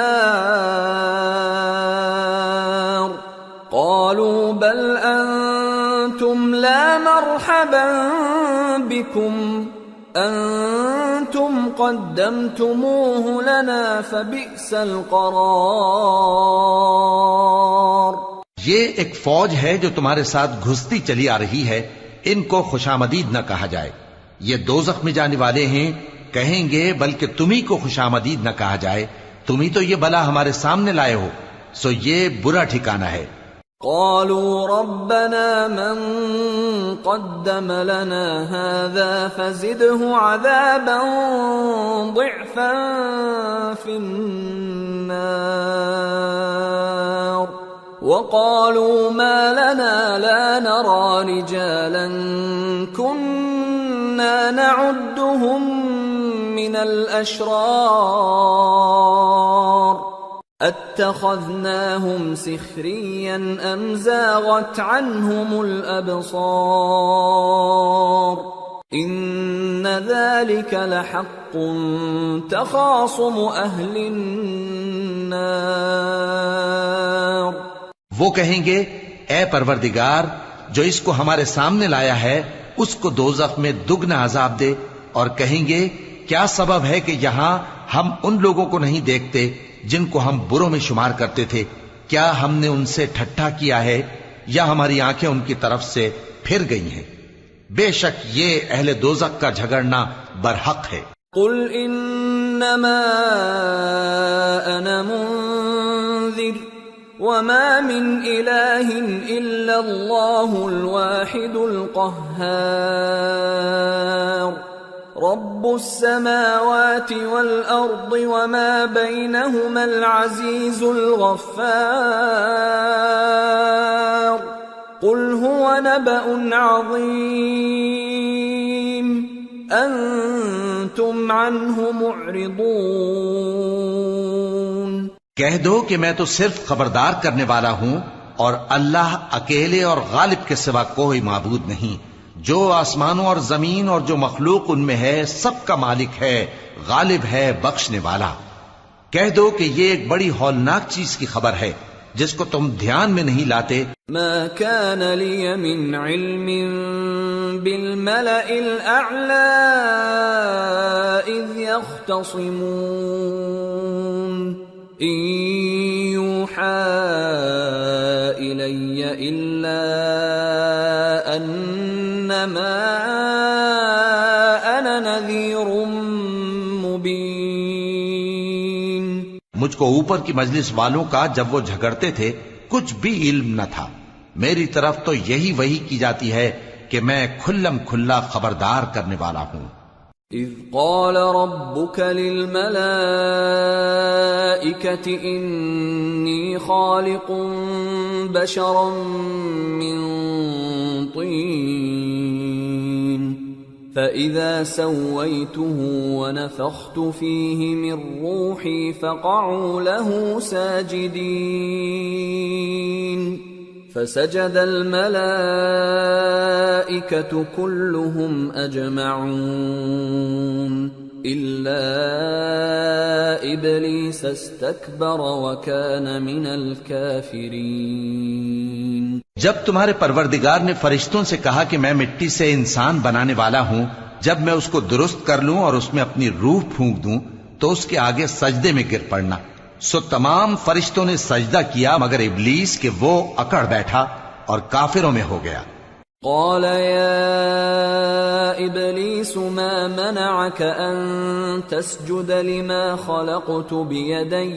قالوا بل انتم لا مرحبا بكم انتم قدمتموه لنا فبئس القرار۔ یہ ایک فوج ہے جو تمہارے ساتھ گھستی چلی آ رہی ہے، ان کو خوشامدید نہ کہا جائے۔ یہ دوزخ میں جانے والے ہیں، کہیں گے بلکہ تمہیں کو خوشامدید نہ کہا جائے، تمہیں تو یہ بلا ہمارے سامنے لائے ہو، سو یہ برا ٹھکانہ ہے۔ قالوا ربنا من قدم لنا هذا فزده عذابا ضعفا في النار، وقالوا ما لنا لا نرى رجالا كنا نعدهم من الأشرار اتخذناهم سخريا ام زاغت عنهم الابصار ان ذلك لحق تخاصم اهل النار۔ وہ کہیں گے اے پروردگار جو اس کو ہمارے سامنے لایا ہے اس کو دوزخ میں دگنا عذاب دے، اور کہیں گے کیا سبب ہے کہ یہاں ہم ان لوگوں کو نہیں دیکھتے جن کو ہم بروں میں شمار کرتے تھے؟ کیا ہم نے ان سے ٹھٹھا کیا ہے یا ہماری آنکھیں ان کی طرف سے پھر گئی ہیں؟ بے شک یہ اہل دوزخ کا جھگڑنا برحق ہے۔ قل انما انا منذر وما من الہ الا اللہ الواحد القہار رب السماوات والأرض وما بينهما العزيز الغفار قل هو نبأ عظيم أنتم عنه معرضون۔ کہہ دو کہ میں تو صرف خبردار کرنے والا ہوں، اور اللہ اکیلے اور غالب کے سوا کوئی معبود نہیں۔ جو آسمانوں اور زمین اور جو مخلوق ان میں ہے سب کا مالک ہے، غالب ہے، بخشنے والا۔ کہہ دو کہ یہ ایک بڑی ہولناک چیز کی خبر ہے جس کو تم دھیان میں نہیں لاتے۔ ما كان لي من علم بالملأ الأعلى إذ يختصمون إن يوحى إلي إلا أنما أنا نذير مبين۔ مجھ کو اوپر کی مجلس والوں کا جب وہ جھگڑتے تھے کچھ بھی علم نہ تھا، میری طرف تو یہی وحی کی جاتی ہے کہ میں کھلم کھلا خبردار کرنے والا ہوں۔ اذ قال ربك للملائكة إني خالق بشرا من طين فإذا سويته ونفخت فيه من روحي فقعوا له ساجدين فسجد الملائكة كلهم أجمعون إلا إبليس استكبر وكان من الكافرين۔ جب تمہارے پروردگار نے فرشتوں سے کہا کہ میں مٹی سے انسان بنانے والا ہوں، جب میں اس کو درست کر لوں اور اس میں اپنی روح پھونک دوں تو اس کے آگے سجدے میں گر پڑنا، سو تمام فرشتوں نے سجدہ کیا مگر ابلیس کہ وہ اکڑ بیٹھا اور کافروں میں ہو گیا۔ قال يا إبليس ما منعك أن تسجد لما خلقت بيدي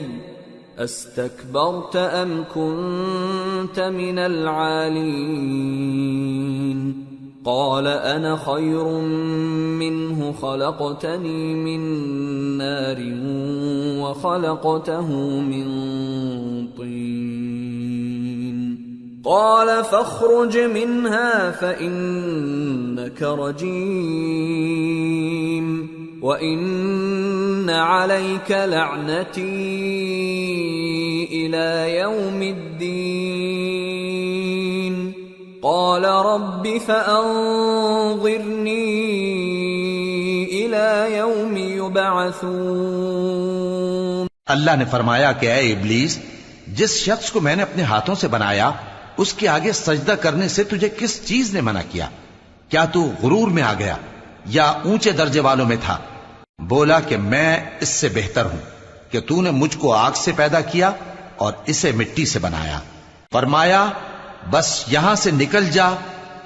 استكبرت أم كنت من العالين؟ قال أنا خير منه خلقتني من نار وخلقته من طين قال فاخرج منها فإنك رجيم وإن عليك لعنتي إلى يوم الدين قال رب فأنظرني إلى يوم يبعثون۔ اللہ نے فرمایا کہ اے ابلیس، جس شخص کو میں نے اپنے ہاتھوں سے بنایا اس کے آگے سجدہ کرنے سے تجھے کس چیز نے منع کیا؟ کیا تو غرور میں آ گیا یا اونچے درجے والوں میں تھا؟ بولا کہ میں اس سے بہتر ہوں کہ تو نے مجھ کو آگ سے پیدا کیا اور اسے مٹی سے بنایا۔ فرمایا بس یہاں سے نکل جا،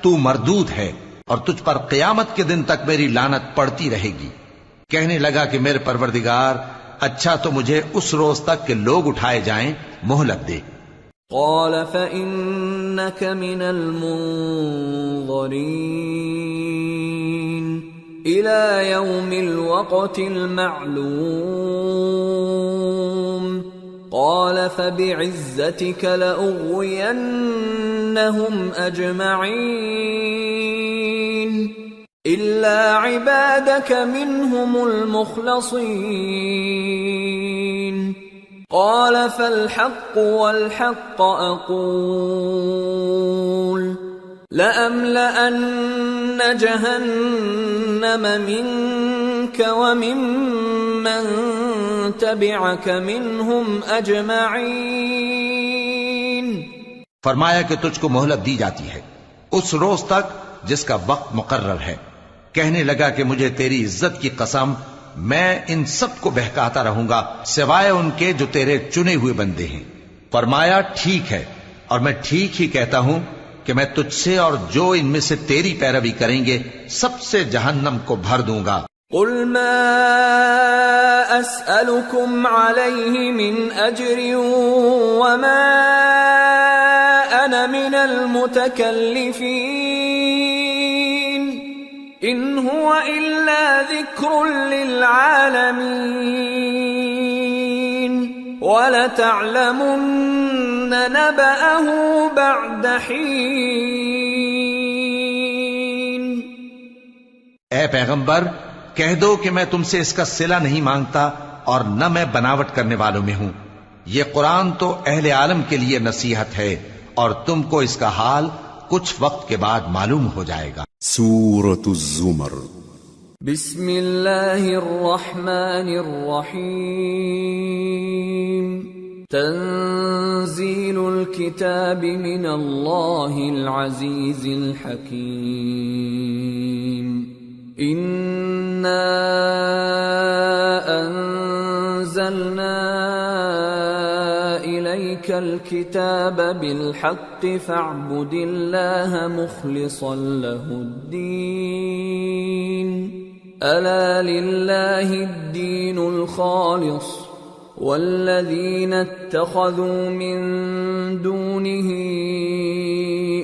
تو مردود ہے اور تجھ پر قیامت کے دن تک میری لعنت پڑتی رہے گی۔ کہنے لگا کہ میرے پروردگار، اچھا تو مجھے اس روز تک کہ لوگ اٹھائے جائیں مہلت دے۔ قال فإنك من المنظرين إلى يوم الوقت المعلوم قال فبعزتك لأغوينهم أجمعين إلا عبادك منهم المخلصين قال فالحق والحق أقول لأملأن جهنم منك وممن تبعك منهم أجمعين۔ فرمایا کہ تجھ کو مہلت دی جاتی ہے اس روز تک جس کا وقت مقرر ہے۔ کہنے لگا کہ مجھے تیری عزت کی قسم، میں ان سب کو بہکاتا رہوں گا سوائے ان کے جو تیرے چنے ہوئے بندے ہیں۔ فرمایا ٹھیک ہے، اور میں ٹھیک ہی کہتا ہوں کہ میں تجھ سے اور جو ان میں سے تیری پیروی کریں گے سب سے جہنم کو بھر دوں گا۔ قل ما أسألكم عليه من أجر وما أنا من المتكلفين إن هو إلا ذكر لذكر للعالمين وَلَتَعْلَمُنَّ نَبَأَهُ بَعْدَ حِينٍ۔ اے پیغمبر کہہ دو کہ میں تم سے اس کا صلہ نہیں مانگتا اور نہ میں بناوٹ کرنے والوں میں ہوں۔ یہ قرآن تو اہل عالم کے لیے نصیحت ہے اور تم کو اس کا حال کچھ وقت کے بعد معلوم ہو جائے گا۔ سورة الزمر۔ بسم اللہ الرحمن الرحیم۔ تنزیل الکتاب من اللہ العزیز الحکیم۔ اِنَّا أَنزَلْنَا إِلَيْكَ الْكِتَابَ بِالْحَقِّ فَاعْبُدِ اللَّهَ مُخْلِصًا لَهُ الدِّينَ أَلَا لِلَّهِ الدِّينُ الْخَالِصُ وَالَّذِينَ اتَّخَذُوا مِن دُونِهِ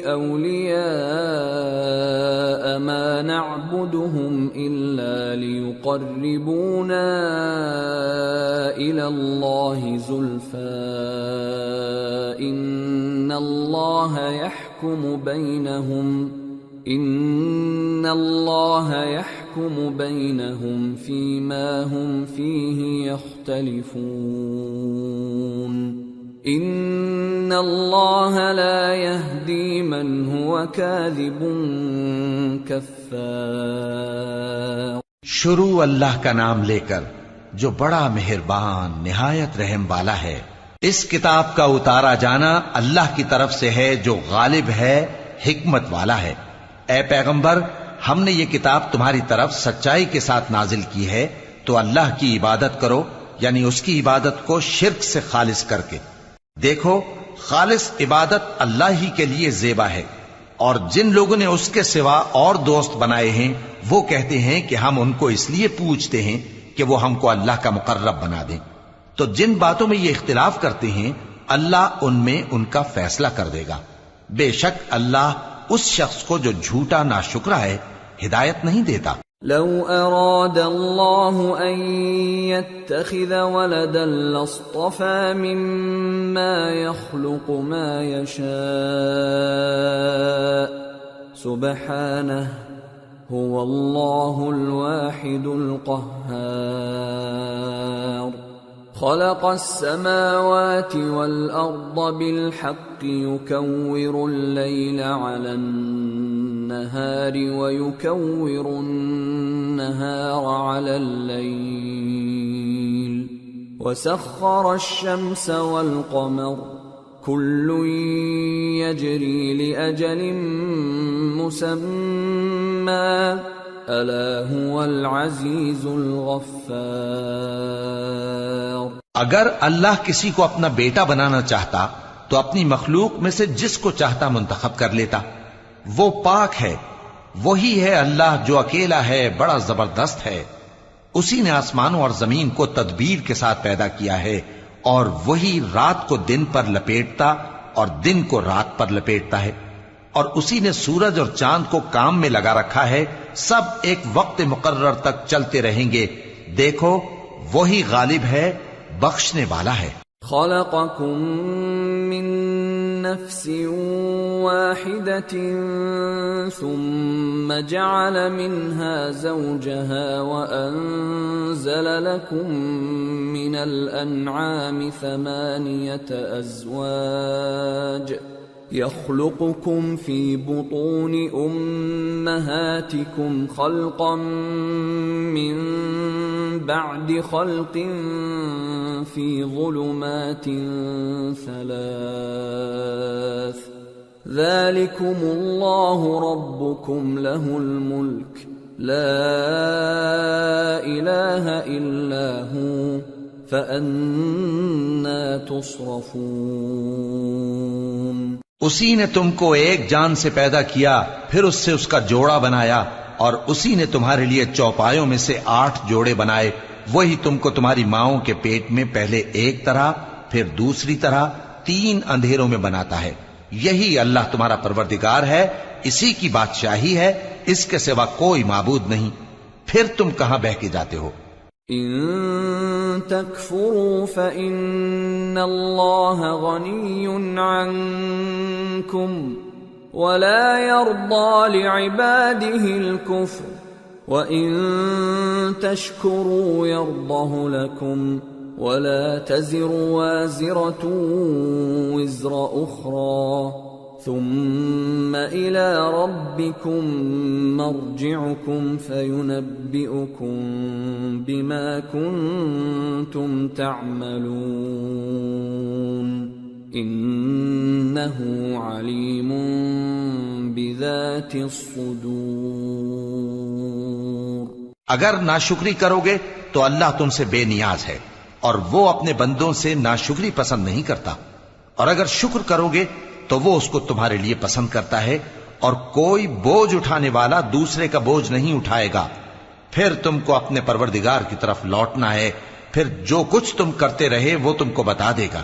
أَوْلِيَاءَ مَا نَعْبُدُهُمْ إِلَّا لِيُقَرِّبُونَا إِلَى اللَّهِ زُلْفَى إِنَّ اللَّهَ يَحْكُمُ بَيْنَهُمْ فِيمَا هُمْ فِيهِ يَخْتَلِفُونَ إِنَّ اللَّهَ لَا يَهْدِي مَنْ هُوَ كَاذِبٌ كَفَّارٌ۔ شروع اللہ کا نام لے کر جو بڑا مہربان نہایت رحم والا ہے۔ اس کتاب کا اتارا جانا اللہ کی طرف سے ہے جو غالب ہے، حکمت والا ہے۔ اے پیغمبر ہم نے یہ کتاب تمہاری طرف سچائی کے ساتھ نازل کی ہے تو اللہ کی عبادت کرو، یعنی اس کی عبادت کو شرک سے خالص کر کے۔ دیکھو خالص عبادت اللہ ہی کے لیے زیبا ہے، اور جن لوگوں نے اس کے سوا اور دوست بنائے ہیں وہ کہتے ہیں کہ ہم ان کو اس لیے پوچھتے ہیں کہ وہ ہم کو اللہ کا مقرب بنا دیں۔ تو جن باتوں میں یہ اختلاف کرتے ہیں اللہ ان میں ان کا فیصلہ کر دے گا۔ بے شک اللہ اس شخص کو جو جھوٹا ناشکرا ہے ہدایت نہیں دیتا۔ لو اراد اللہ ان يتخذ ولدا لاصطفى مما يخلق ما يشاء سبحانه هو اللہ الواحد القہار۔ خلق السماوات والأرض بالحق يكور الليل على النهار ويكور النهار على الليل وسخر الشمس والقمر كل يجري لأجل مسمى ألا هو العزيز الغفار۔ اگر اللہ کسی کو اپنا بیٹا بنانا چاہتا تو اپنی مخلوق میں سے جس کو چاہتا منتخب کر لیتا۔ وہ پاک ہے، وہی ہے اللہ جو اکیلا ہے، بڑا زبردست ہے۔ اسی نے آسمانوں اور زمین کو تدبیر کے ساتھ پیدا کیا ہے، اور وہی رات کو دن پر لپیٹتا اور دن کو رات پر لپیٹتا ہے، اور اسی نے سورج اور چاند کو کام میں لگا رکھا ہے، سب ایک وقت مقرر تک چلتے رہیں گے۔ دیکھو وہی غالب ہے، بخشنے والا ہے۔ خلقکم من نفس واحدة ثم جعل منها زوجها وأنزل لكم من الأنعام 8 أزواج يخلقكم في بطون أمهاتكم خلقا من بعد خلق في ظلمات 3 ذلكم الله ربكم له الملك لا إله إلا هو فأنا تصرفون۔ اسی نے تم کو ایک جان سے پیدا کیا، پھر اس سے اس کا جوڑا بنایا، اور اسی نے تمہارے لیے چوپایوں میں سے 8 جوڑے بنائے۔ وہی تم کو تمہاری ماؤں کے پیٹ میں پہلے ایک طرح پھر دوسری طرح 3 اندھیروں میں بناتا ہے۔ یہی اللہ تمہارا پروردگار ہے، اسی کی بادشاہی ہے، اس کے سوا کوئی معبود نہیں۔ پھر تم کہاں بہہ کے جاتے ہو؟ ان تکفروا فإن اللہ غنی عنکم ولا يرضى لعباده الكفر وَإِن تَشْكُرُوا يَرْضَهُ لَكُمْ وَلَا تَزِرُ وَازِرَةٌ وِزْرَ أُخْرَى ثُمَّ إِلَى رَبِّكُمْ مَرْجِعُكُمْ فَيُنَبِّئُكُمْ بِمَا كُنْتُمْ تَعْمَلُونَ إِنَّهُ عَلِيمٌ بِذَاتِ الصُّدُورِ۔ اگر ناشکری کرو گے تو اللہ تم سے بے نیاز ہے اور وہ اپنے بندوں سے ناشکری پسند نہیں کرتا، اور اگر شکر کرو گے تو وہ اس کو تمہارے لیے پسند کرتا ہے، اور کوئی بوجھ اٹھانے والا دوسرے کا بوجھ نہیں اٹھائے گا۔ پھر تم کو اپنے پروردگار کی طرف لوٹنا ہے، پھر جو کچھ تم کرتے رہے وہ تم کو بتا دے گا،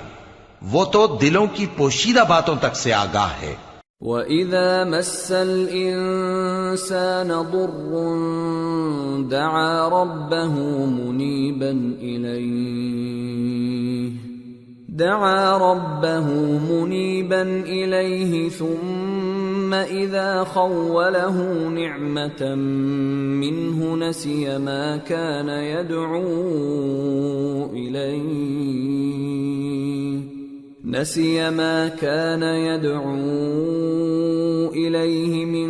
وہ تو دلوں کی پوشیدہ باتوں تک سے آگاہ ہے۔ وَإِذَا مَسَّ الْإِنسَانَ ضُرٌّ دَعَا رَبَّهُ مُنِيبًا إِلَيْهِ ثُمَّ إِذَا خَوَّلَهُ نِعْمَةً مِّنْهُ نَسِيَ مَا كَانَ يَدْعُو إِلَيْهِ مِن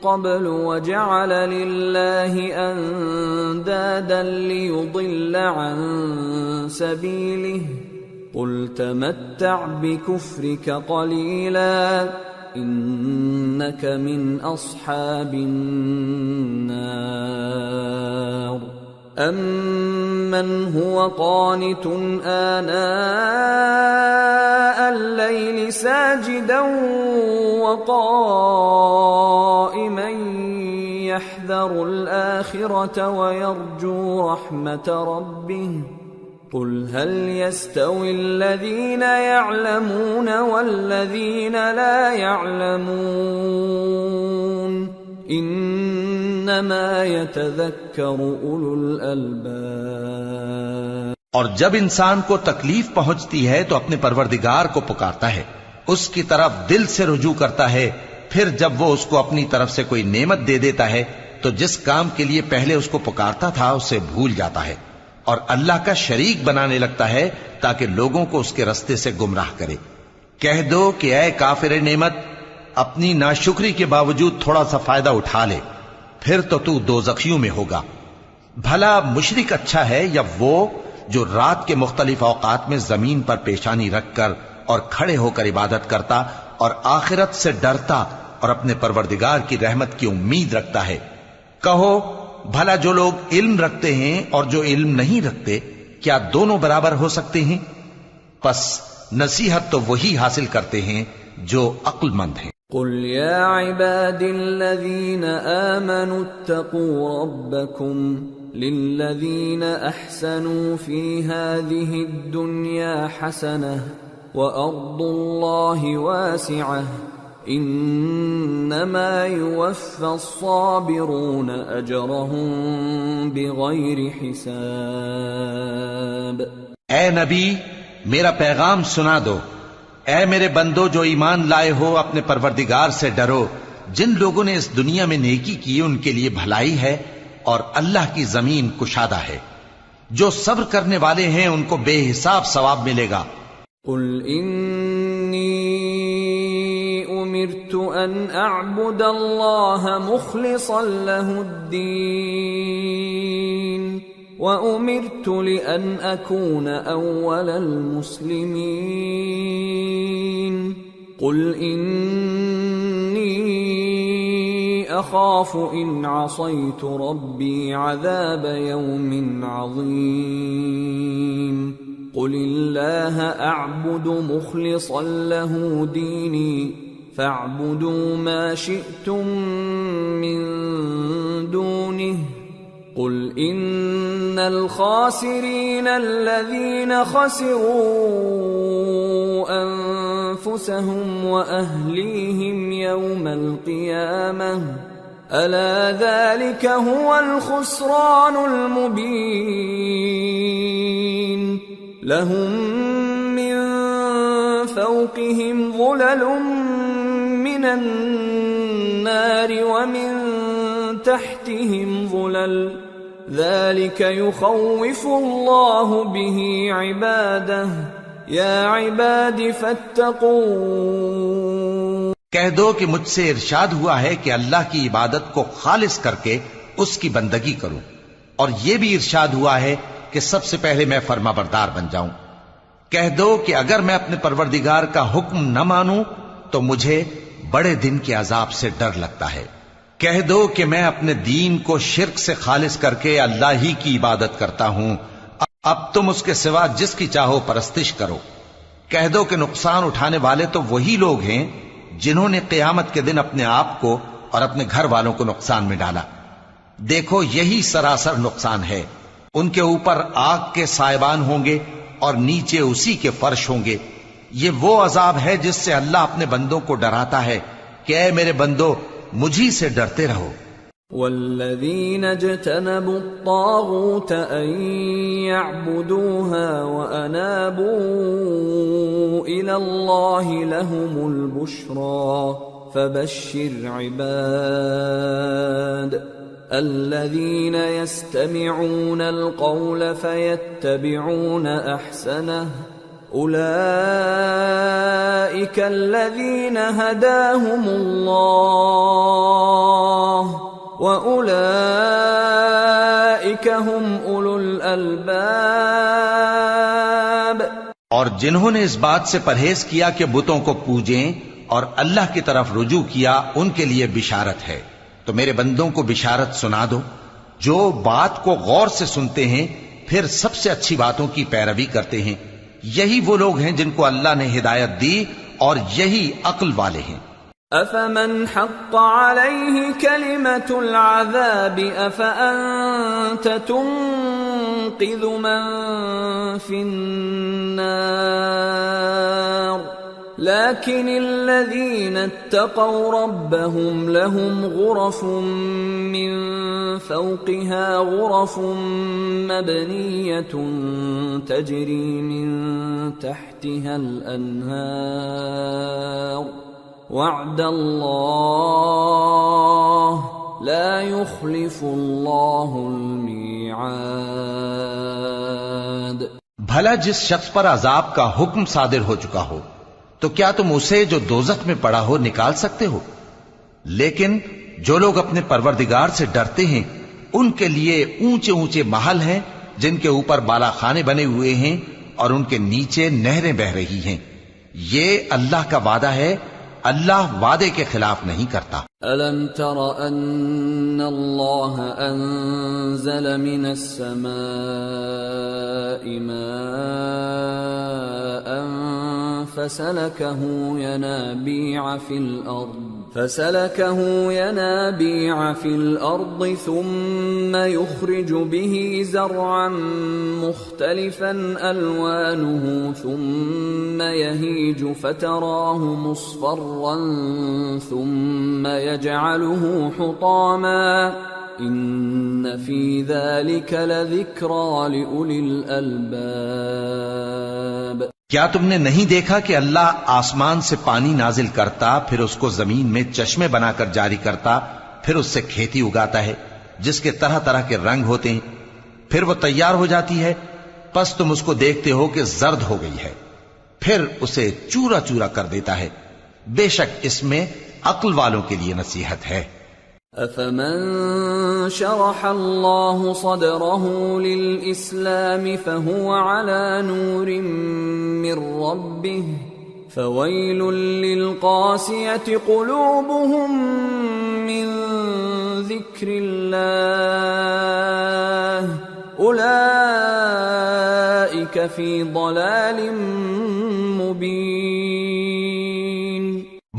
قَبْلُ وَجَعَلَ لِلَّهِ أَندَادًا لِيُضِلَّ عَن سَبِيلِهِ قُلْ تَمَتَّعْ بِكُفْرِكَ قَلِيلًا إِنَّكَ مِنْ أَصْحَابِ النَّارِ أَمَّنْ هُوَ قَانِتٌ آنَاءَ اللَّيْلِ سَاجِدًا وَقَائِمًا يَحْذَرُ الْآخِرَةَ وَيَرْجُو رَحْمَةَ رَبِّهِ قُلْ هَلْ يَسْتَوِي الَّذِينَ يَعْلَمُونَ وَالَّذِينَ لَا يَعْلَمُونَ انما يتذکر اولو الالباب۔ اور جب انسان کو تکلیف پہنچتی ہے تو اپنے پروردگار کو پکارتا ہے، اس کی طرف دل سے رجوع کرتا ہے، پھر جب وہ اس کو اپنی طرف سے کوئی نعمت دے دیتا ہے تو جس کام کے لیے پہلے اس کو پکارتا تھا اسے بھول جاتا ہے اور اللہ کا شریک بنانے لگتا ہے تاکہ لوگوں کو اس کے رستے سے گمراہ کرے۔ کہہ دو کہ اے کافر نعمت، اپنی ناشکری کے باوجود تھوڑا سا فائدہ اٹھا لے، پھر تو دوزخیوں میں ہوگا۔ بھلا مشرک اچھا ہے یا وہ جو رات کے مختلف اوقات میں زمین پر پیشانی رکھ کر اور کھڑے ہو کر عبادت کرتا اور آخرت سے ڈرتا اور اپنے پروردگار کی رحمت کی امید رکھتا ہے۔ کہو بھلا جو لوگ علم رکھتے ہیں اور جو علم نہیں رکھتے کیا دونوں برابر ہو سکتے ہیں؟ پس نصیحت تو وہی حاصل کرتے ہیں جو عقل مند ہیں۔ قل يا عباد الذين آمنوا اتقوا ربكم للذين أحسنوا في هذه الدنيا حسنة وأرض الله واسعة إنما يوفى الصابرون أجرهم بغير حساب۔ اے نبی میرا پیغام سنا دو، اے میرے بندو جو ایمان لائے ہو اپنے پروردگار سے ڈرو۔ جن لوگوں نے اس دنیا میں نیکی کی ان کے لیے بھلائی ہے اور اللہ کی زمین کشادہ ہے۔ جو صبر کرنے والے ہیں ان کو بے حساب ثواب ملے گا۔ قل انی امرت ان اعبد اللہ مخلصا له الدین وَأُمِرْتُ لِأَنْ أَكُونَ أَوَّلَ الْمُسْلِمِينَ قُلْ إِنِّي أَخَافُ إِنْ عَصَيْتُ رَبِّي عَذَابَ يَوْمٍ عَظِيمٍ قُلِ اللَّهَ أَعْبُدُ مُخْلِصًا لَهُ دِينِي فَاعْبُدُوا مَا شِئْتُم مِّن دُونِهِ قل ان الخاسرین الذین خسروا انفسهم واهلیہم یوم القیامہ ألا ذلك هو الخسران المبين لهم من فوقهم ظلل من النار ومن تحتهم ظلل ذلك يخوف الله به عباده يا عباد فاتقون۔ کہہ دو کہ مجھ سے ارشاد ہوا ہے کہ اللہ کی عبادت کو خالص کر کے اس کی بندگی کروں، اور یہ بھی ارشاد ہوا ہے کہ سب سے پہلے میں فرما بردار بن جاؤں۔ کہہ دو کہ اگر میں اپنے پروردگار کا حکم نہ مانوں تو مجھے بڑے دن کے عذاب سے ڈر لگتا ہے۔ کہہ دو کہ میں اپنے دین کو شرک سے خالص کر کے اللہ ہی کی عبادت کرتا ہوں، اب تم اس کے سوا جس کی چاہو پرستش کرو۔ کہہ دو کہ نقصان اٹھانے والے تو وہی لوگ ہیں جنہوں نے قیامت کے دن اپنے آپ کو اور اپنے گھر والوں کو نقصان میں ڈالا۔ دیکھو یہی سراسر نقصان ہے، ان کے اوپر آگ کے سائبان ہوں گے اور نیچے اسی کے فرش ہوں گے۔ یہ وہ عذاب ہے جس سے اللہ اپنے بندوں کو ڈراتا ہے کہ اے میرے بندو مجھی سے ڈرتے رہو۔ والذین اجتنبوا الطاغوت ان يعبدوها وانابوا الى اللہ لهم البشرى فبشر عباد الذین يستمعون القول فيتبعون احسنه اولئک الذین هداهم اللہ وَأُولَئِكَ هُمْ أُولُو الْأَلْبَابِ۔ اور جنہوں نے اس بات سے پرہیز کیا کہ بتوں کو پوجیں اور اللہ کی طرف رجوع کیا ان کے لیے بشارت ہے، تو میرے بندوں کو بشارت سنا دو جو بات کو غور سے سنتے ہیں پھر سب سے اچھی باتوں کی پیروی کرتے ہیں۔ یہی وہ لوگ ہیں جن کو اللہ نے ہدایت دی اور یہی عقل والے ہیں۔ أَفَمَنْ حَقَّ عَلَيْهِ كَلِمَةُ الْعَذَابِ أَفَأَنْتَ تُنْقِذُ مَنْ فِي النَّارِ لَكِنِ الَّذِينَ اتَّقَوْا رَبَّهُمْ لَهُمْ غُرَفٌ مِّنْ فَوْقِهَا غُرَفٌ مَبْنِيَّةٌ تَجْرِي مِنْ تَحْتِهَا الْأَنْهَارُ وعد اللہ لا يخلف اللہ المیعاد۔ بھلا جس شخص پر عذاب کا حکم صادر ہو چکا ہو تو کیا تم اسے جو دوزخ میں پڑا ہو نکال سکتے ہو؟ لیکن جو لوگ اپنے پروردگار سے ڈرتے ہیں ان کے لیے اونچے اونچے محل ہیں جن کے اوپر بالا خانے بنے ہوئے ہیں اور ان کے نیچے نہریں بہ رہی ہیں۔ یہ اللہ کا وعدہ ہے، اللہ وعدے کے خلاف نہیں کرتا۔ أَلَمْ تَرَ أَنَّ اللَّهَ أَنزَلَ مِنَ السَّمَاءِ مَاءً فَسَلَكَهُ يَنَابِيعَ فِي الْأَرْضِ ثُمَّ يُخْرِجُ بِهِ زَرْعًا مُخْتَلِفًا أَلْوَانُهُ ثُمَّ يَهِيجُ فَتَرَاهُ مُصْفَرًّا ثُمَّ يَجْعَلُهُ حُطَامًا إِنَّ فِي ذَلِكَ لَذِكْرَى لِأُولِي الْأَلْبَابِ۔ کیا تم نے نہیں دیکھا کہ اللہ آسمان سے پانی نازل کرتا، پھر اس کو زمین میں چشمے بنا کر جاری کرتا، پھر اس سے کھیتی اگاتا ہے جس کے طرح طرح کے رنگ ہوتے ہیں، پھر وہ تیار ہو جاتی ہے، پس تم اس کو دیکھتے ہو کہ زرد ہو گئی ہے، پھر اسے چورا چورا کر دیتا ہے۔ بے شک اس میں عقل والوں کے لیے نصیحت ہے۔ أَفَمَن شَرَحَ اللَّهُ صَدْرَهُ لِلْإِسْلَامِ فَهُوَ عَلَى نُورٍ مِّن رَّبِّهِ فَوَيْلٌ لِّلْقَاسِيَةِ قُلُوبُهُم مِّن ذِكْرِ اللَّهِ أُولَئِكَ فِي ضَلَالٍ مُّبِينٍ۔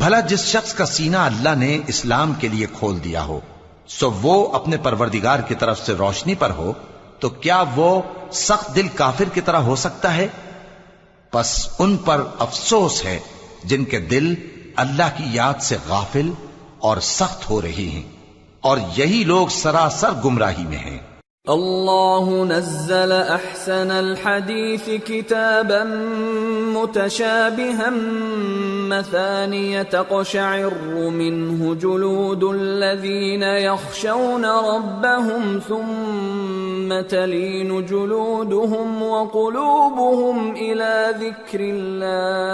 بھلا جس شخص کا سینہ اللہ نے اسلام کے لیے کھول دیا ہو سو وہ اپنے پروردگار کی طرف سے روشنی پر ہو، تو کیا وہ سخت دل کافر کی طرح ہو سکتا ہے؟ پس ان پر افسوس ہے جن کے دل اللہ کی یاد سے غافل اور سخت ہو رہی ہیں، اور یہی لوگ سراسر گمراہی میں ہیں۔ اللہ نزل احسن الحدیث کتابا متشابہا مثانیہ تقشعر منہ جلود الذین یخشون ربهم ثم تلین جلودهم وقلوبهم الى ذکر اللہ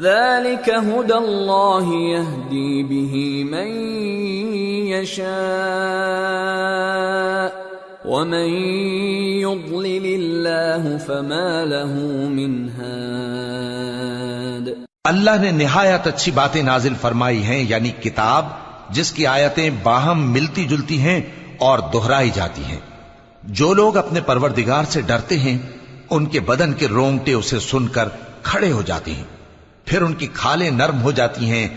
ذلك هدى الله يهدي به من يشاء ومن يضلل الله فما له من هاد۔ اللہ نے نہایت اچھی باتیں نازل فرمائی ہیں، یعنی کتاب جس کی آیتیں باہم ملتی جلتی ہیں اور دہرائی جاتی ہیں۔ جو لوگ اپنے پروردگار سے ڈرتے ہیں ان کے بدن کے رونگٹے اسے سن کر کھڑے ہو جاتے ہیں، پھر ان کی کھالیں نرم ہو جاتی ہیں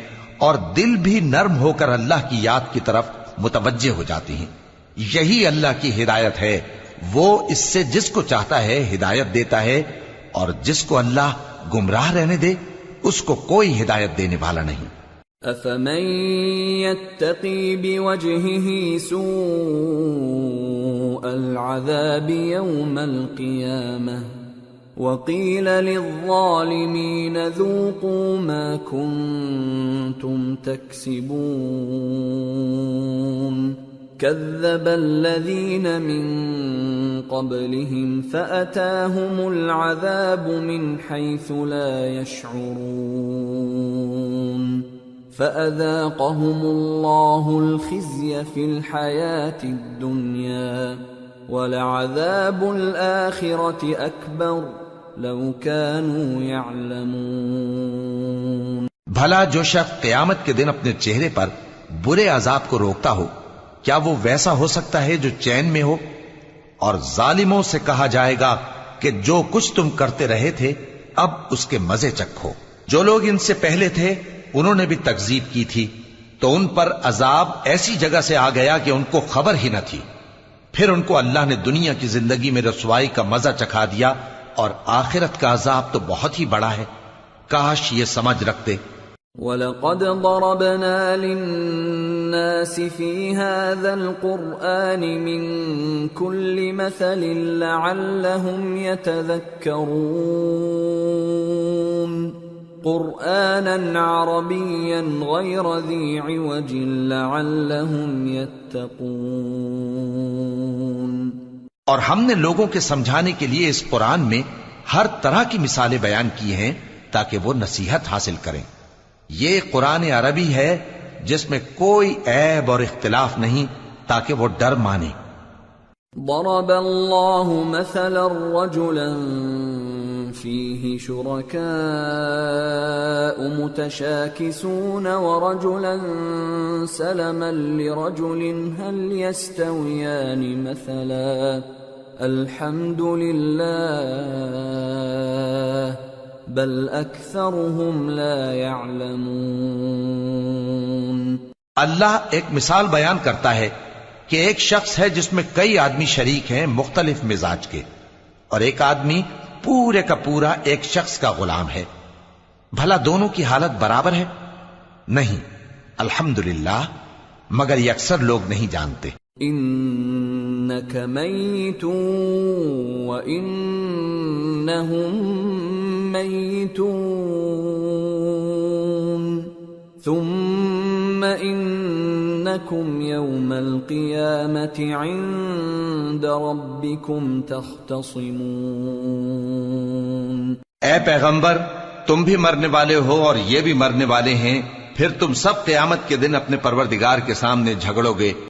اور دل بھی نرم ہو کر اللہ کی یاد کی طرف متوجہ ہو جاتی ہیں۔ یہی اللہ کی ہدایت ہے، وہ اس سے جس کو چاہتا ہے ہدایت دیتا ہے، اور جس کو اللہ گمراہ رہنے دے اس کو کوئی ہدایت دینے والا نہیں۔ افمن یتقی بوجہہ سوء العذاب یوم القیامہ وقیل للظالمین ذوقوا ما کنتم تکسبون كذب الذین من قبلهم فأتاهم العذاب من حيث لا يشعرون فأذاقهم الله الخزي في الحياة الدنيا ولعذاب الآخرة أكبر لو كانوا يعلمون۔ بھلا جو شخص قیامت کے دن اپنے چہرے پر برے عذاب کو روکتا ہو، کیا وہ ویسا ہو سکتا ہے جو چین میں ہو؟ اور ظالموں سے کہا جائے گا کہ جو کچھ تم کرتے رہے تھے اب اس کے مزے چکھو۔ جو لوگ ان سے پہلے تھے انہوں نے بھی تکذیب کی تھی، تو ان پر عذاب ایسی جگہ سے آ گیا کہ ان کو خبر ہی نہ تھی۔ پھر ان کو اللہ نے دنیا کی زندگی میں رسوائی کا مزہ چکھا دیا، اور آخرت کا عذاب تو بہت ہی بڑا ہے، کاش یہ سمجھ رکھتے۔ وَلَقَدْ ضَرَبْنَا لِلنَّاسِ فِي هَذَا الْقُرْآنِ مِنْ كُلِّ مَثَلٍ لَعَلَّهُمْ يَتَذَكَّرُونَ قُرْآنًا عَرَبِيًّا غَيْرَ ذِي عِوَجٍ لَعَلَّهُمْ يَتَّقُونَ۔ اور ہم نے لوگوں کے سمجھانے کے لیے اس قرآن میں ہر طرح کی مثالیں بیان کی ہیں تاکہ وہ نصیحت حاصل کریں۔ یہ قرآن عربی ہے جس میں کوئی عیب اور اختلاف نہیں تاکہ وہ ڈر مانے۔ ضرب اللہ مثلا رجلا فيه شركاء متشاكسون ورجلا سلما لرجل هل يستويان مثلا الحمد لله بل اکثرهم لا يعلمون۔ اللہ ایک مثال بیان کرتا ہے کہ ایک شخص ہے جس میں کئی آدمی شریک ہیں مختلف مزاج کے، اور ایک آدمی پورے کا پورا ایک شخص کا غلام ہے، بھلا دونوں کی حالت برابر ہے؟ نہیں، الحمدللہ، مگر یہ اکثر لوگ نہیں جانتے۔ انک میت وانہم میتون ثم انکم یوم القیامت عند ربکم تختصمون۔ اے پیغمبر، تم بھی مرنے والے ہو اور یہ بھی مرنے والے ہیں، پھر تم سب قیامت کے دن اپنے پروردگار کے سامنے جھگڑو گے۔